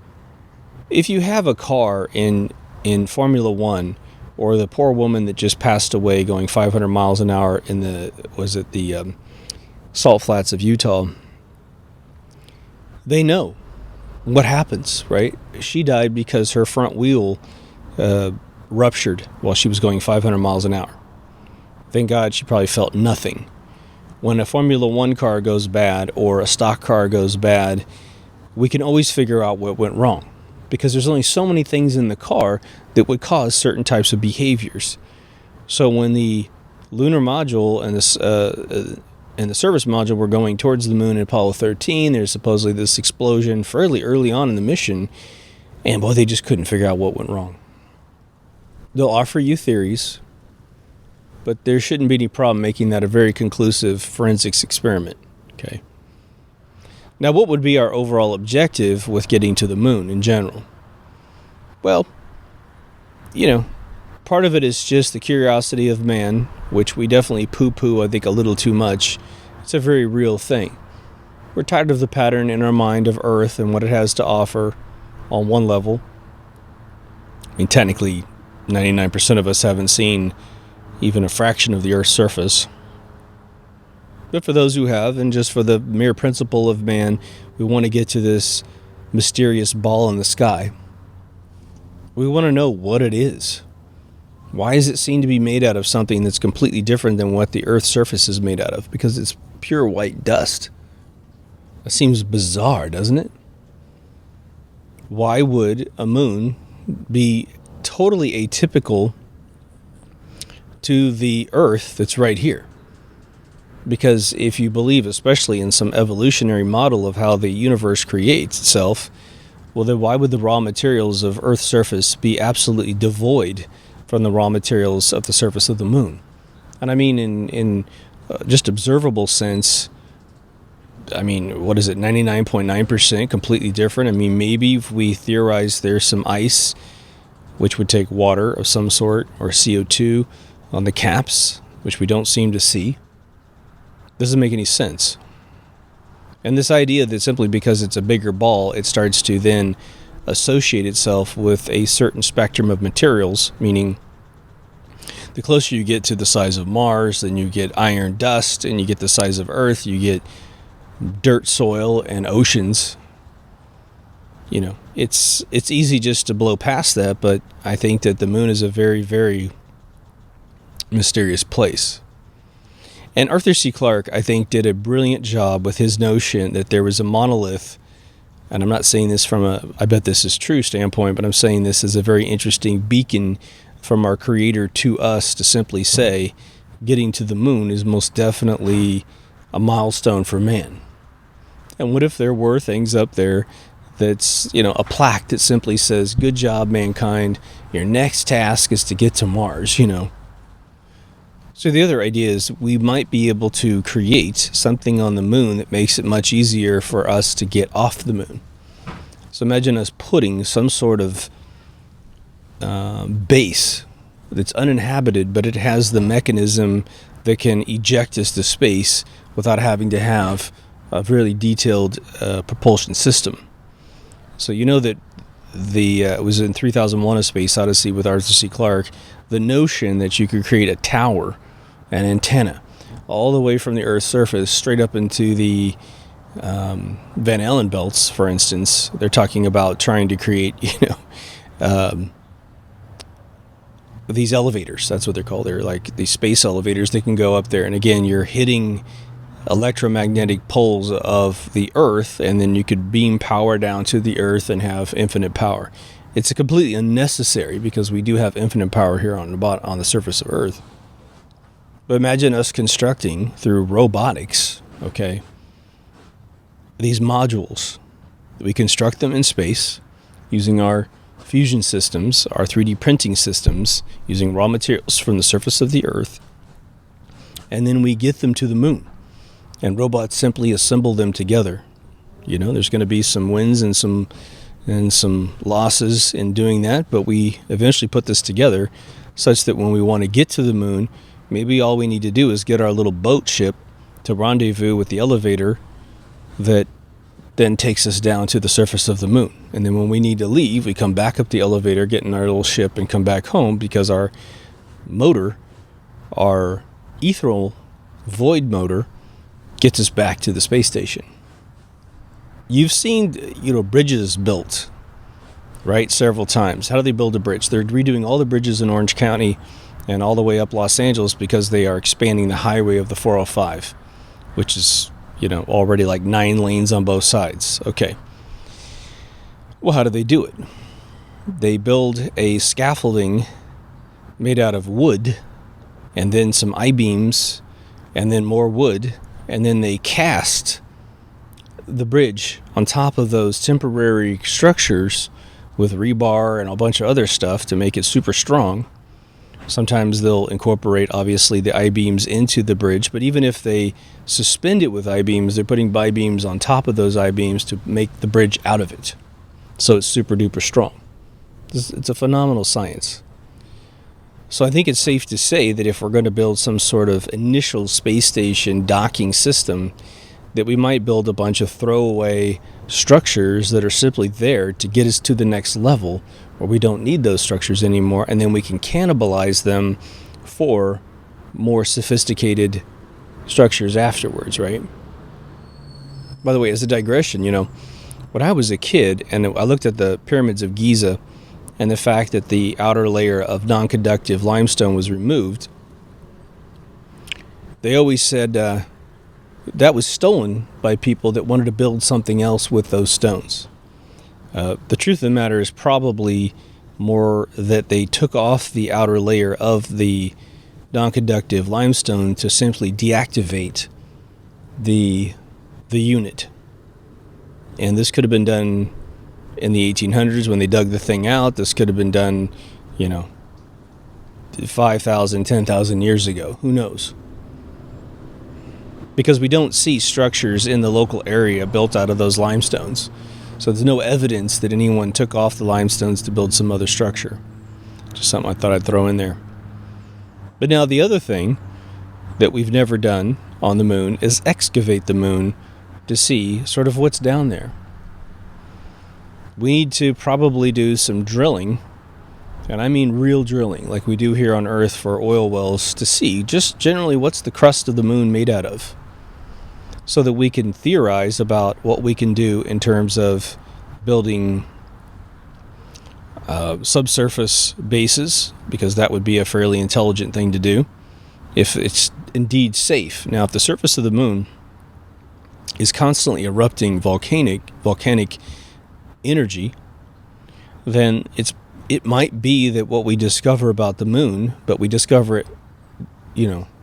have a car in Formula One, or the poor woman that just passed away going 500 miles an hour in the Salt Flats of Utah, they know what happens, right? She died because her front wheel ruptured while she was going 500 miles an hour. Thank God she probably felt nothing. When a Formula One car goes bad or a stock car goes bad, we can always figure out what went wrong, because there's only so many things in the car that would cause certain types of behaviors. So when the lunar module and the service module were going towards the moon in Apollo 13, there's supposedly this explosion fairly early on in the mission, and boy, they just couldn't figure out what went wrong. They'll offer you theories, but there shouldn't be any problem making that a very conclusive forensics experiment. Okay. Now, what would be our overall objective with getting to the moon in general? Well, part of it is just the curiosity of man, which we definitely poo-poo, I think, a little too much. It's a very real thing. We're tired of the pattern in our mind of Earth and what it has to offer on one level. I mean, technically, 99% of us haven't seen even a fraction of the Earth's surface. But for those who have, and just for the mere principle of man, we want to get to this mysterious ball in the sky. We want to know what it is. Why does it seem to be made out of something that's completely different than what the Earth's surface is made out of? Because it's pure white dust. That seems bizarre, doesn't it? Why would a moon be totally atypical to the Earth that's right here? Because if you believe, especially in some evolutionary model of how the universe creates itself, well, then why would the raw materials of Earth's surface be absolutely devoid from the raw materials of the surface of the moon? And I mean in just observable sense, I mean, what is it, 99.9% completely different? I mean, maybe if we theorize there's some ice, which would take water of some sort, or CO2 on the caps, which we don't seem to see. Doesn't make any sense. And this idea that simply because it's a bigger ball, it starts to then associate itself with a certain spectrum of materials, meaning the closer you get to the size of Mars, then you get iron dust, and you get the size of Earth, you get dirt, soil, and oceans. It's easy just to blow past that, but I think that the moon is a very, very mysterious place. And Arthur C. Clarke, I think, did a brilliant job with his notion that there was a monolith, and I'm not saying this from I bet this is true standpoint, but I'm saying this as a very interesting beacon from our Creator to us to simply say, getting to the moon is most definitely a milestone for man. And what if there were things up there that's, a plaque that simply says, good job, mankind, your next task is to get to Mars, So the other idea is we might be able to create something on the moon that makes it much easier for us to get off the moon. So imagine us putting some sort of base that's uninhabited, but it has the mechanism that can eject us to space without having to have a really detailed propulsion system. So that it was in 3001: A Space Odyssey with Arthur C. Clarke, the notion that you could create a tower, an antenna, all the way from the Earth's surface straight up into the Van Allen belts, for instance. They're talking about trying to create, these elevators. That's what they're called. They're like these space elevators that can go up there. And again, you're hitting electromagnetic poles of the Earth, and then you could beam power down to the Earth and have infinite power. It's completely unnecessary because we do have infinite power here on the surface of Earth. But imagine us constructing through robotics, these modules. We construct them in space using our fusion systems, our 3D printing systems, using raw materials from the surface of the Earth. And then we get them to the moon. And robots simply assemble them together. There's going to be some wins and some losses in doing that, but we eventually put this together such that when we want to get to the moon, maybe all we need to do is get our little boat ship to rendezvous with the elevator that then takes us down to the surface of the moon. And then when we need to leave, we come back up the elevator, get in our little ship, and come back home because our motor, our ethereal void motor, gets us back to the space station. You've seen, bridges built, right, several times. How do they build a bridge? They're redoing all the bridges in Orange County and all the way up Los Angeles because they are expanding the highway of the 405, which is, already like 9 lanes on both sides. Okay. Well, how do they do it? They build a scaffolding made out of wood, and then some I-beams, and then more wood, and then they cast the bridge on top of those temporary structures with rebar and a bunch of other stuff to make it super strong. Sometimes they'll incorporate, obviously, the I-beams into the bridge, but even if they suspend it with I-beams, they're putting I-beams on top of those I-beams to make the bridge out of it. So it's super duper strong. It's a phenomenal science. So I think it's safe to say that if we're going to build some sort of initial space station docking system, that we might build a bunch of throwaway structures that are simply there to get us to the next level where we don't need those structures anymore, and then we can cannibalize them for more sophisticated structures afterwards, right? By the way, as a digression, when I was a kid and I looked at the pyramids of Giza and the fact that the outer layer of non-conductive limestone was removed, they always said that was stolen by people that wanted to build something else with those stones. The truth of the matter is probably more that they took off the outer layer of the non-conductive limestone to simply deactivate the unit. And this could have been done in the 1800s when they dug the thing out. This could have been done, 5,000, 10,000 years ago. Who knows? Because we don't see structures in the local area built out of those limestones. So there's no evidence that anyone took off the limestones to build some other structure. Just something I thought I'd throw in there. But now the other thing that we've never done on the moon is excavate the moon to see sort of what's down there. We need to probably do some drilling, and I mean real drilling, like we do here on Earth for oil wells, to see just generally what's the crust of the moon made out of, so that we can theorize about what we can do in terms of building subsurface bases, because that would be a fairly intelligent thing to do if it's indeed safe. Now, if the surface of the moon is constantly erupting volcanic energy, then it's it might be that what we discover about the moon, but we discover it,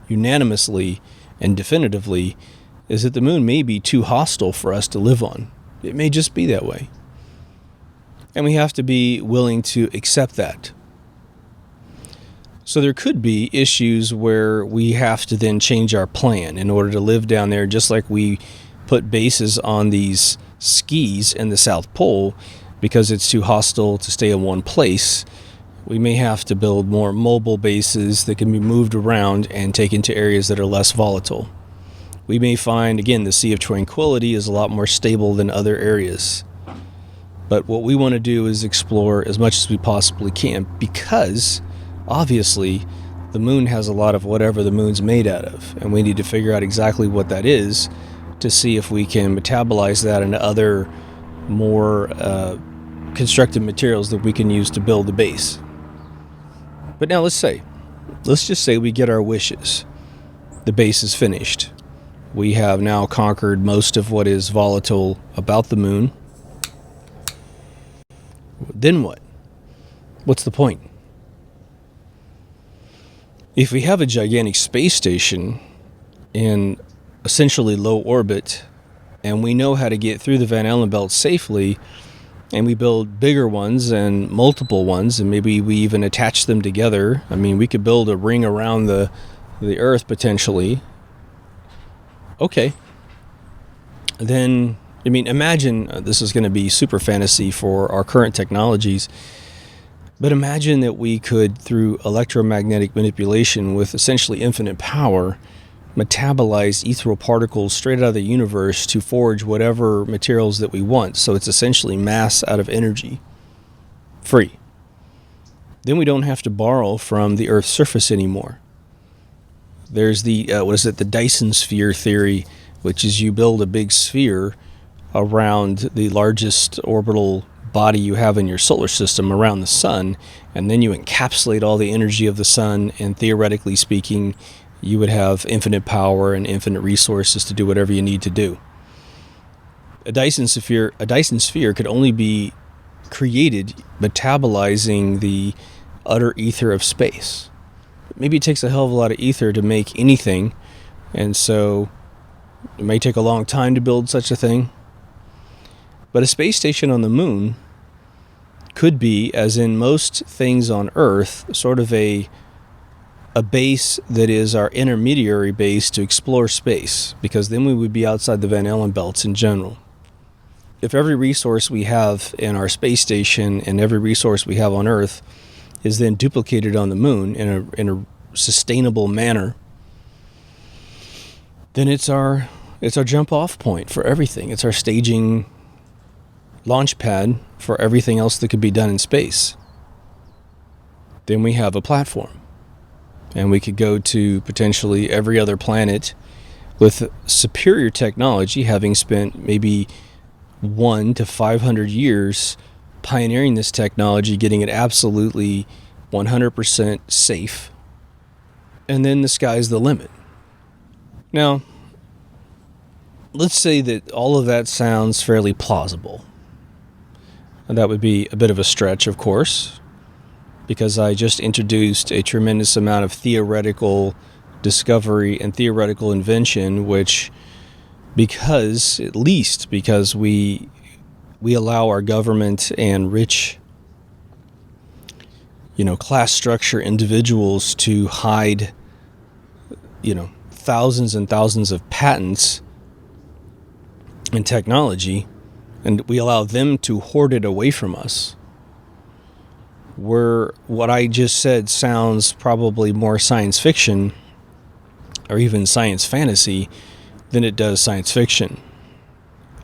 unanimously and definitively, is that the moon may be too hostile for us to live on. It may just be that way. And we have to be willing to accept that. So there could be issues where we have to then change our plan in order to live down there, just like we put bases on these skis in the South Pole because it's too hostile to stay in one place. We may have to build more mobile bases that can be moved around and taken to areas that are less volatile. We may find, again, the Sea of Tranquility is a lot more stable than other areas. But what we want to do is explore as much as we possibly can, because obviously the moon has a lot of whatever the moon's made out of, and we need to figure out exactly what that is to see if we can metabolize that into other more constructed materials that we can use to build the base. But now let's just say we get our wishes. The base is finished. We have now conquered most of what is volatile about the moon. Then what? What's the point? If we have a gigantic space station in essentially low orbit, and we know how to get through the Van Allen belt safely, and we build bigger ones and multiple ones, and maybe we even attach them together. I mean, we could build a ring around the Earth potentially. Okay. Then, imagine, this is going to be super fantasy for our current technologies, but imagine that we could, through electromagnetic manipulation with essentially infinite power, metabolize ethereal particles straight out of the universe to forge whatever materials that we want. So it's essentially mass out of energy. Free. Then we don't have to borrow from the Earth's surface anymore. There's the Dyson sphere theory, which is you build a big sphere around the largest orbital body you have in your solar system, around the sun, and then you encapsulate all the energy of the sun, and theoretically speaking, you would have infinite power and infinite resources to do whatever you need to do. A Dyson sphere could only be created metabolizing the utter ether of space. Maybe it takes a hell of a lot of ether to make anything, and so it may take a long time to build such a thing. But a space station on the moon could be, as in most things on Earth, sort of a base that is our intermediary base to explore space, because then we would be outside the Van Allen belts in general. If every resource we have in our space station and every resource we have on Earth is then duplicated on the moon in a sustainable manner, then it's our jump off point for everything. It's our staging launch pad for everything else that could be done in space. Then we have a platform, and we could go to potentially every other planet with superior technology, having spent maybe 1 to 500 years pioneering this technology, getting it absolutely 100% safe, and then the sky's the limit. Now, let's say that all of that sounds fairly plausible. And that would be a bit of a stretch, of course, because I just introduced a tremendous amount of theoretical discovery and theoretical invention, which, because we allow our government and rich, class structure individuals to hide, thousands and thousands of patents and technology, and we allow them to hoard it away from us. What I just said sounds probably more science fiction or even science fantasy than it does science fiction.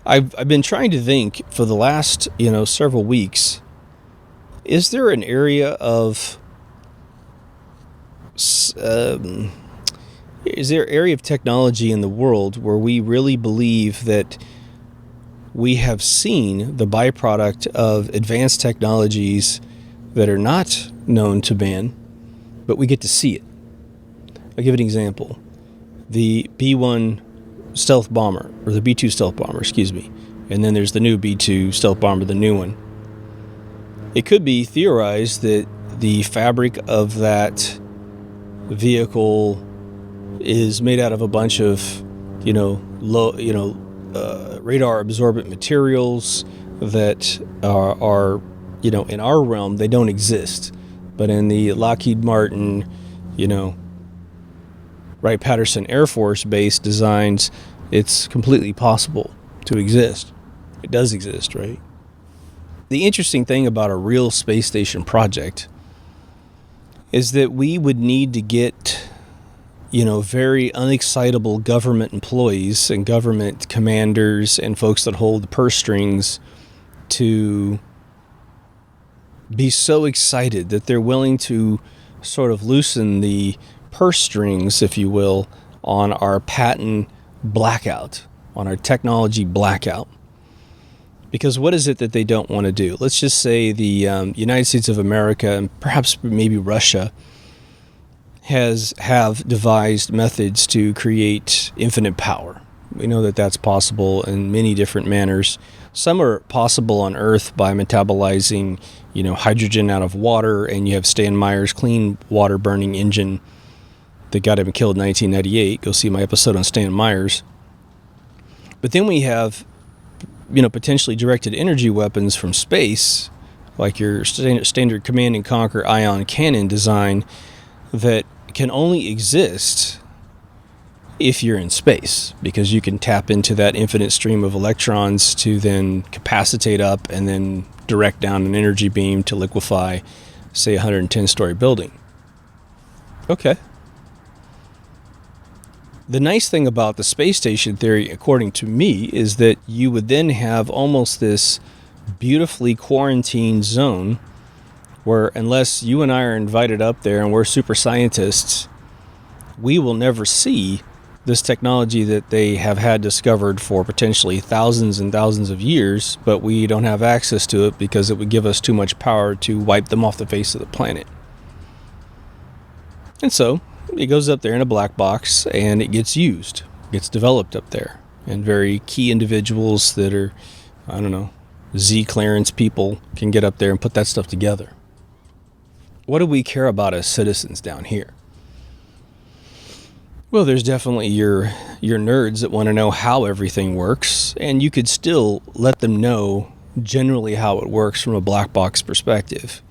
I've been trying to think for the last, several weeks, is there an area of technology in the world where we really believe that we have seen the byproduct of advanced technologies that are not known to man, but we get to see it? I'll give an example. The B-1 stealth bomber, or the B-2 stealth bomber, and then there's the new B-2 stealth bomber, the new one. It could be theorized that the fabric of that vehicle is made out of a bunch of, radar absorbent materials that are, in our realm, they don't exist. But in the Lockheed Martin, Wright-Patterson Air Force Base designs, it's completely possible to exist. It does exist, right? The interesting thing about a real space station project is that we would need to get, very unexcitable government employees and government commanders and folks that hold the purse strings to be so excited that they're willing to sort of loosen the purse strings, if you will, on our patent blackout, on our technology blackout. Because what is it that they don't want to do? Let's just say the United States of America and perhaps maybe Russia have devised methods to create infinite power. We know that that's possible in many different manners. Some are possible on Earth by metabolizing, hydrogen out of water, and you have Stan Meyer's clean water burning engine that got him killed in 1998. Go see my episode on Stan Meyers. But then we have, potentially directed energy weapons from space, like your standard command and conquer ion cannon design, that can only exist if you're in space, because you can tap into that infinite stream of electrons to then capacitate up and then direct down an energy beam to liquefy, say, a 110-story building. Okay. The nice thing about the space station theory, according to me, is that you would then have almost this beautifully quarantined zone where, unless you and I are invited up there and we're super scientists, we will never see this technology that they have had discovered for potentially thousands and thousands of years, but we don't have access to it because it would give us too much power to wipe them off the face of the planet. And so it goes up there in a black box and it gets used, gets developed up there. And very key individuals that are, Z clearance people can get up there and put that stuff together. What do we care about as citizens down here? Well, there's definitely your nerds that want to know how everything works, and you could still let them know generally how it works from a black box perspective.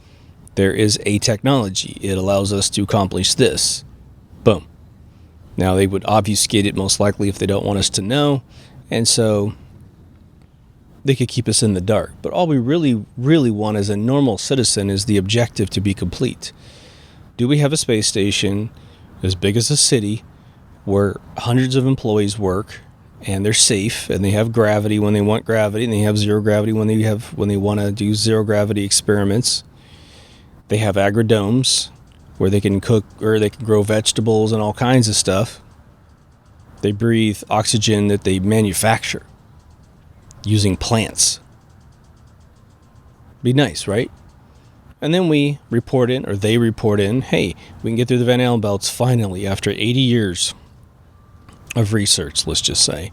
There is a technology. It allows us to accomplish this. Boom. Now, they would obfuscate it most likely if they don't want us to know, and so they could keep us in the dark. But all we really, really want as a normal citizen is the objective to be complete. Do we have a space station as big as a city where hundreds of employees work and they're safe and they have gravity when they want gravity and they have zero gravity when they want to do zero gravity experiments? They have agrodomes where they can cook or they can grow vegetables and all kinds of stuff. They breathe oxygen that they manufacture using plants. Be nice, right? And then we report in, or they report in, hey, we can get through the Van Allen belts finally after 80 years of research, let's just say.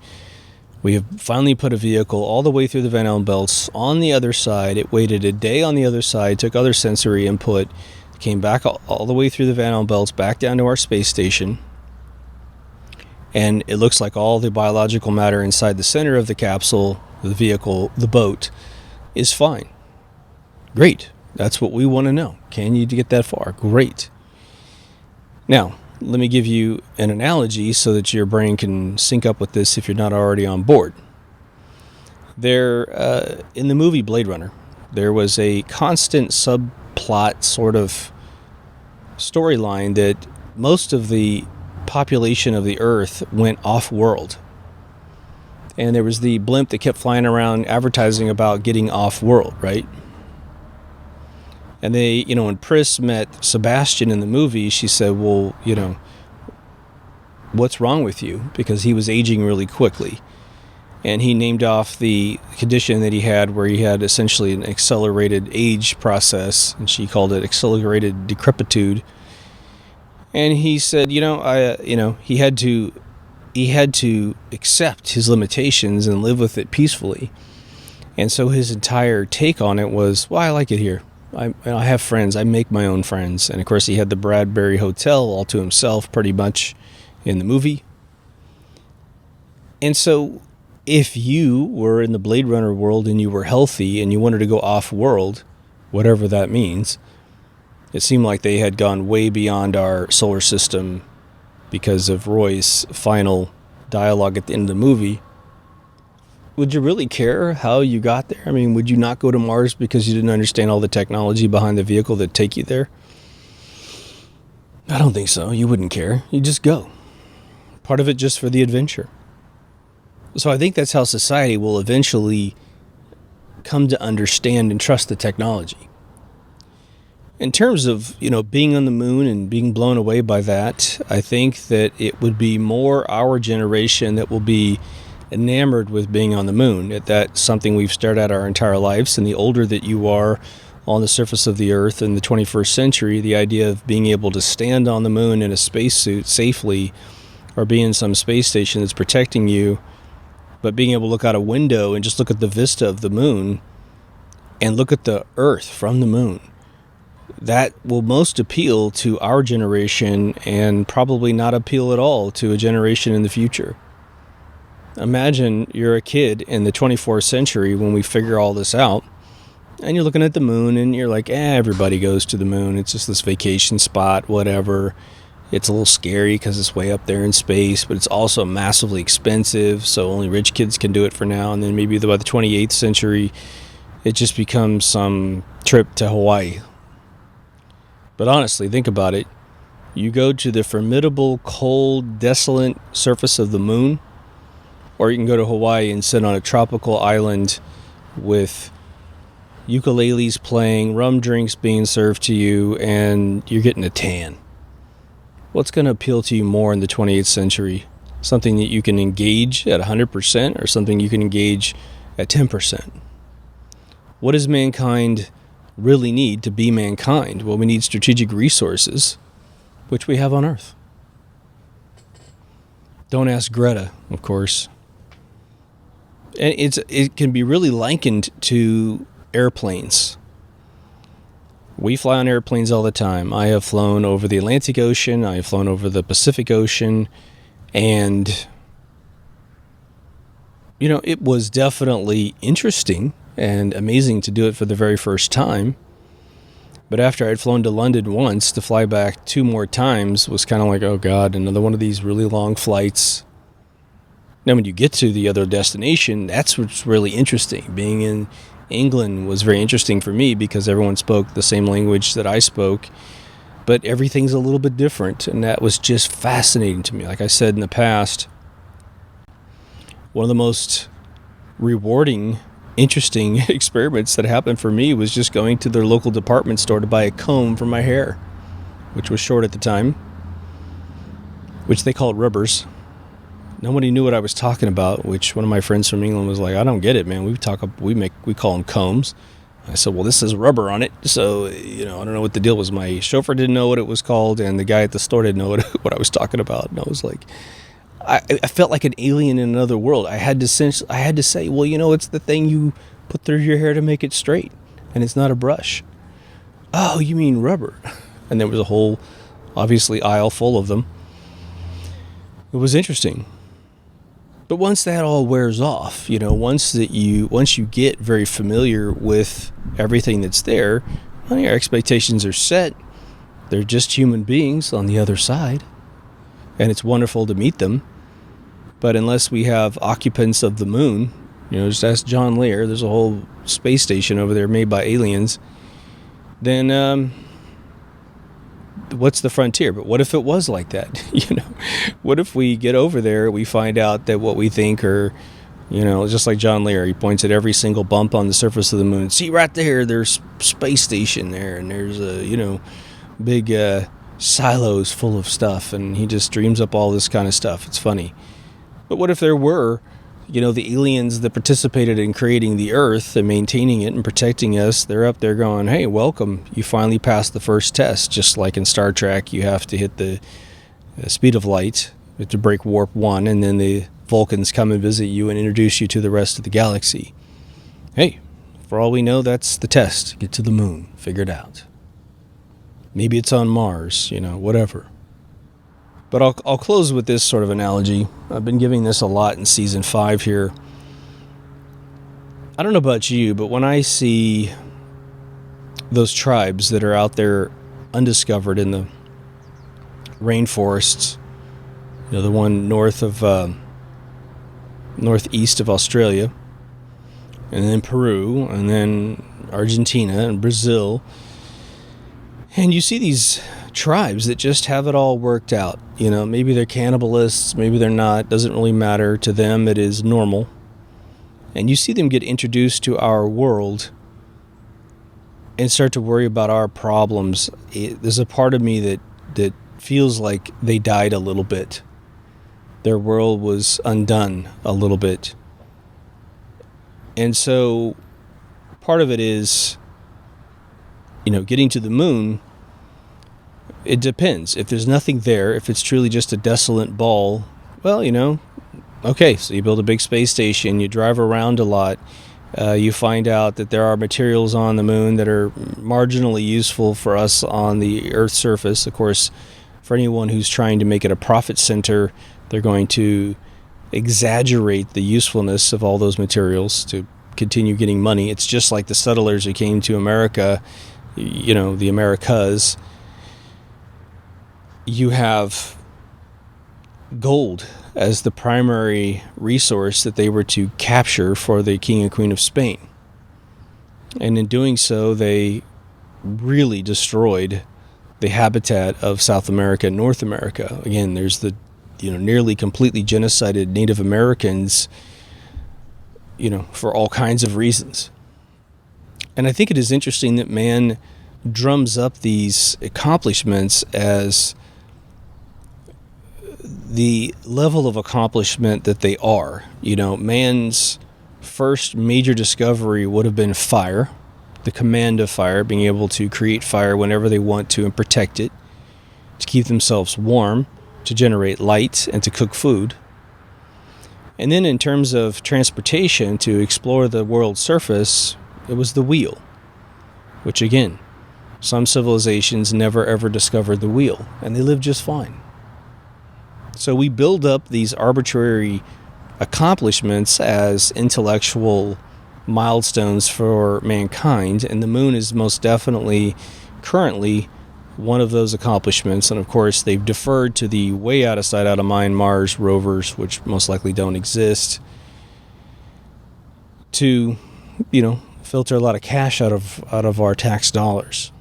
We have finally put a vehicle all the way through the Van Allen belts on the other side. It waited a day on the other side, took other sensory input, came back all the way through the Van Allen belts, back down to our space station. And it looks like all the biological matter inside the center of the capsule, the vehicle, the boat, is fine. Great. That's what we want to know. Can you get that far? Great. Now, let me give you an analogy so that your brain can sync up with this if you're not already on board. There, in the movie Blade Runner, there was a constant subplot sort of storyline that most of the population of the Earth went off-world. And there was the blimp that kept flying around advertising about getting off-world, right? And they, when Pris met Sebastian in the movie, she said, well, what's wrong with you? Because he was aging really quickly. And he named off the condition that he had where he had essentially an accelerated age process, and she called it accelerated decrepitude. And he said, he had to accept his limitations and live with it peacefully. And so his entire take on it was, well, I like it here. I have friends. I make my own friends. And of course, he had the Bradbury Hotel all to himself pretty much in the movie. And so if you were in the Blade Runner world and you were healthy and you wanted to go off-world, whatever that means, it seemed like they had gone way beyond our solar system because of Roy's final dialogue at the end of the movie. Would you really care how you got there? I mean, would you not go to Mars because you didn't understand all the technology behind the vehicle that take you there? I don't think so. You wouldn't care. You just go. Part of it just for the adventure. So I think that's how society will eventually come to understand and trust the technology. In terms of, being on the moon and being blown away by that, I think that it would be more our generation that will be enamored with being on the moon. That's something we've stared at our entire lives, and the older that you are on the surface of the Earth in the 21st century, the idea of being able to stand on the moon in a spacesuit safely or be in some space station that's protecting you, but being able to look out a window and just look at the vista of the moon and look at the Earth from the moon, that will most appeal to our generation and probably not appeal at all to a generation in the future. Imagine you're a kid in the 24th century when we figure all this out, and you're looking at the moon and you're like, everybody goes to the moon. It's just this vacation spot, whatever. It's a little scary because it's way up there in space, but it's also massively expensive, so only rich kids can do it for now. And then maybe by the 28th century, it just becomes some trip to Hawaii. But honestly, think about it. You go to the formidable, cold, desolate surface of the moon, or you can go to Hawaii and sit on a tropical island with ukuleles playing, rum drinks being served to you, and you're getting a tan. What's going to appeal to you more in the 28th century? Something that you can engage at 100% or something you can engage at 10%? What does mankind really need to be mankind? Well, we need strategic resources, which we have on Earth. Don't ask Greta, of course. And it can be really likened to airplanes. We fly on airplanes all the time. I have flown over the Atlantic Ocean. I have flown over the Pacific Ocean. And, it was definitely interesting and amazing to do it for the very first time. But after I'd flown to London once, to fly back 2 more times was kind of like, oh God, another one of these really long flights. Now when you get to the other destination, that's what's really interesting. Being in England was very interesting for me because everyone spoke the same language that I spoke, but everything's a little bit different, and that was just fascinating to me. Like I said in the past, one of the most rewarding, interesting experiments that happened for me was just going to their local department store to buy a comb for my hair, which was short at the time, which they called rubbers. Nobody knew what I was talking about, which one of my friends from England was like, I don't get it, man. We call them combs. I said, well, this says rubber on it. So, I don't know what the deal was. My chauffeur didn't know what it was called, and the guy at the store didn't know what I was talking about. And I was like, I felt like an alien in another world. I had to say, well, it's the thing you put through your hair to make it straight, and it's not a brush. Oh, you mean rubber? And there was a whole, obviously, aisle full of them. It was interesting. But once that all wears off, once you get very familiar with everything that's there, well, your expectations are set. They're just human beings on the other side, and it's wonderful to meet them. But unless we have occupants of the moon, just ask John Lear, there's a whole space station over there made by aliens, then what's the frontier? But what if it was like that? What if we get over there, we find out that what we think are, just like John Lear, he points at every single bump on the surface of the moon. See right there, there's space station there, and there's big silos full of stuff, and he just dreams up all this kind of stuff. It's funny. But what if there were, the aliens that participated in creating the Earth and maintaining it and protecting us? They're up there going, hey, welcome. You finally passed the first test. Just like in Star Trek, you have to hit the speed of light to break warp 1, and then the Vulcans come and visit you and introduce you to the rest of the galaxy. Hey, For all we know, that's the test. Get to the moon. Figure it out. Maybe it's on Mars, whatever. But I'll close with this sort of analogy. I've been giving this a lot in season 5 here. I don't know about you, but when I see those tribes that are out there undiscovered in the rainforests, the one northeast of Australia, and then Peru, and then Argentina and Brazil, and you see these tribes that just have it all worked out. Maybe they're cannibalists, maybe they're not, doesn't really matter. To them it is normal. And you see them get introduced to our world and start to worry about our problems. There's a part of me that feels like they died a little bit. Their world was undone a little bit. And so part of it is, getting to the moon. It depends. If there's nothing there, if it's truly just a desolate ball, well, okay, so you build a big space station, you drive around a lot, you find out that there are materials on the moon that are marginally useful for us on the Earth's surface. Of course, for anyone who's trying to make it a profit center, they're going to exaggerate the usefulness of all those materials to continue getting money. It's just like the settlers who came to America, the Americas. You have gold as the primary resource that they were to capture for the King and Queen of Spain. And in doing so, they really destroyed the habitat of South America and North America. Again, there's the nearly completely genocided Native Americans, for all kinds of reasons. And I think it is interesting that man drums up these accomplishments as the level of accomplishment that they are. Man's first major discovery would have been fire, the command of fire, being able to create fire whenever they want to and protect it, to keep themselves warm, to generate light, and to cook food. And then in terms of transportation, to explore the world's surface, it was the wheel, which again, some civilizations never ever discovered the wheel, and they lived just fine. So we build up these arbitrary accomplishments as intellectual milestones for mankind, and the moon is most definitely currently one of those accomplishments. And of course, they've deferred to the way out of sight, out of mind Mars rovers, which most likely don't exist, to, filter a lot of cash out of our tax dollars.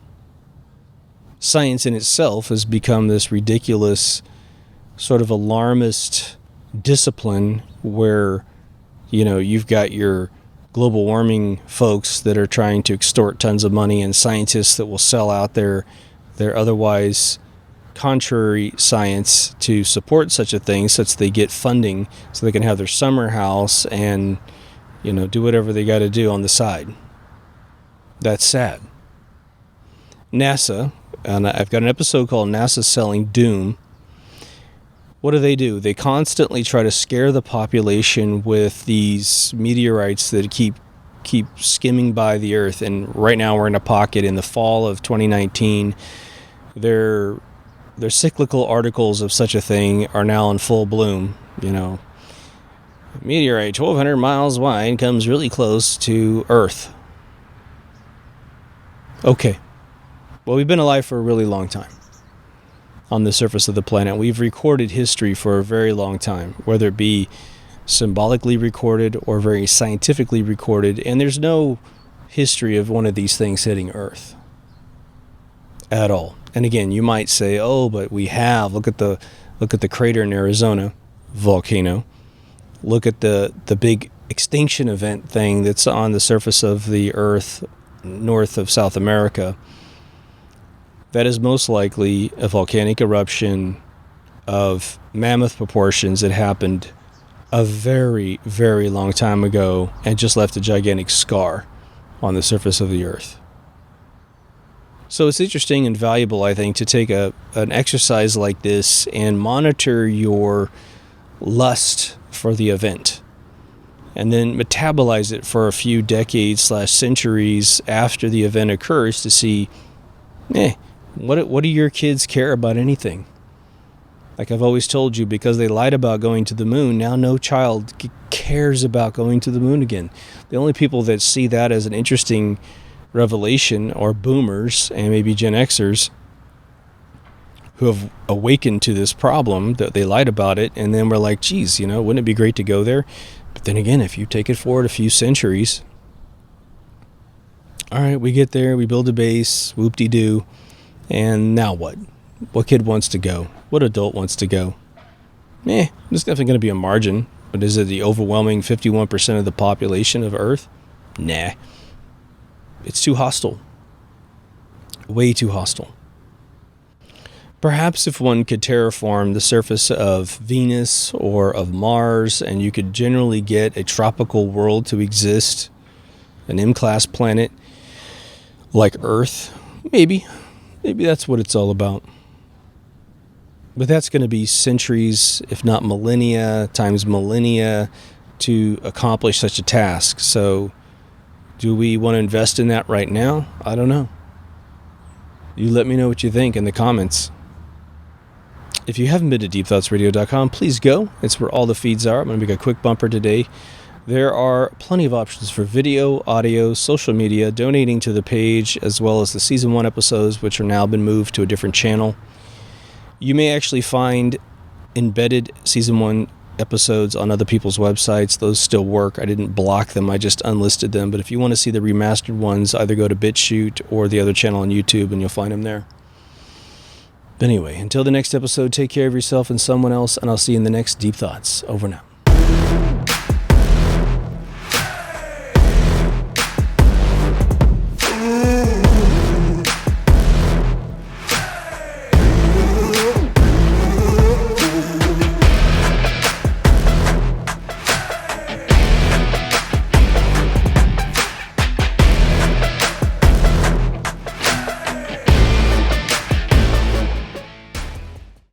Science in itself has become this ridiculous sort of alarmist discipline where, you've got your global warming folks that are trying to extort tons of money and scientists that will sell out their otherwise contrary science to support such a thing, such that they get funding so they can have their summer house and, do whatever they got to do on the side. That's sad. NASA, and I've got an episode called NASA Selling Doom. What do? They constantly try to scare the population with these meteorites that keep skimming by the Earth. And right now we're in a pocket in the fall of 2019. Their cyclical articles of such a thing are now in full bloom. Meteorite 1,200 miles wide comes really close to Earth. Okay. Well, we've been alive for a really long time on the surface of the planet. We've recorded history for a very long time, whether it be symbolically recorded or very scientifically recorded, and there's no history of one of these things hitting Earth at all. And again, you might say, oh, but we have. Look at the crater in Arizona, volcano. Look at the big extinction event thing that's on the surface of the Earth north of South America. That is most likely a volcanic eruption of mammoth proportions that happened a very, very long time ago and just left a gigantic scar on the surface of the Earth. So it's interesting and valuable, I think, to take an exercise like this and monitor your lust for the event. and then metabolize it for a few decades/centuries after the event occurs to see, what do your kids care about anything? Like I've always told you, because they lied about going to the moon, now no child cares about going to the moon again. The only people that see that as an interesting revelation are boomers and maybe Gen Xers who have awakened to this problem, that they lied about it, and then we're like, geez, wouldn't it be great to go there? But then again, if you take it forward a few centuries, all right, we get there, we build a base, whoop-de-doo, and now what? What kid wants to go? What adult wants to go? There's definitely going to be a margin, but is it the overwhelming 51% of the population of Earth? Nah. It's too hostile. Way too hostile. Perhaps if one could terraform the surface of Venus or of Mars, and you could generally get a tropical world to exist, an M-class planet like Earth, maybe that's what it's all about. But that's going to be centuries, if not millennia, times millennia to accomplish such a task. So do we want to invest in that right now? I don't know. You let me know what you think in the comments. If you haven't been to deepthoughtsradio.com, please go. It's where all the feeds are. I'm going to make a quick bumper today. There are plenty of options for video, audio, social media, donating to the page, as well as the Season 1 episodes, which are now been moved to a different channel. You may actually find embedded Season 1 episodes on other people's websites. Those still work. I didn't block them. I just unlisted them. But if you want to see the remastered ones, either go to BitChute or the other channel on YouTube, and you'll find them there. But anyway, until the next episode, take care of yourself and someone else, and I'll see you in the next Deep Thoughts. Over now.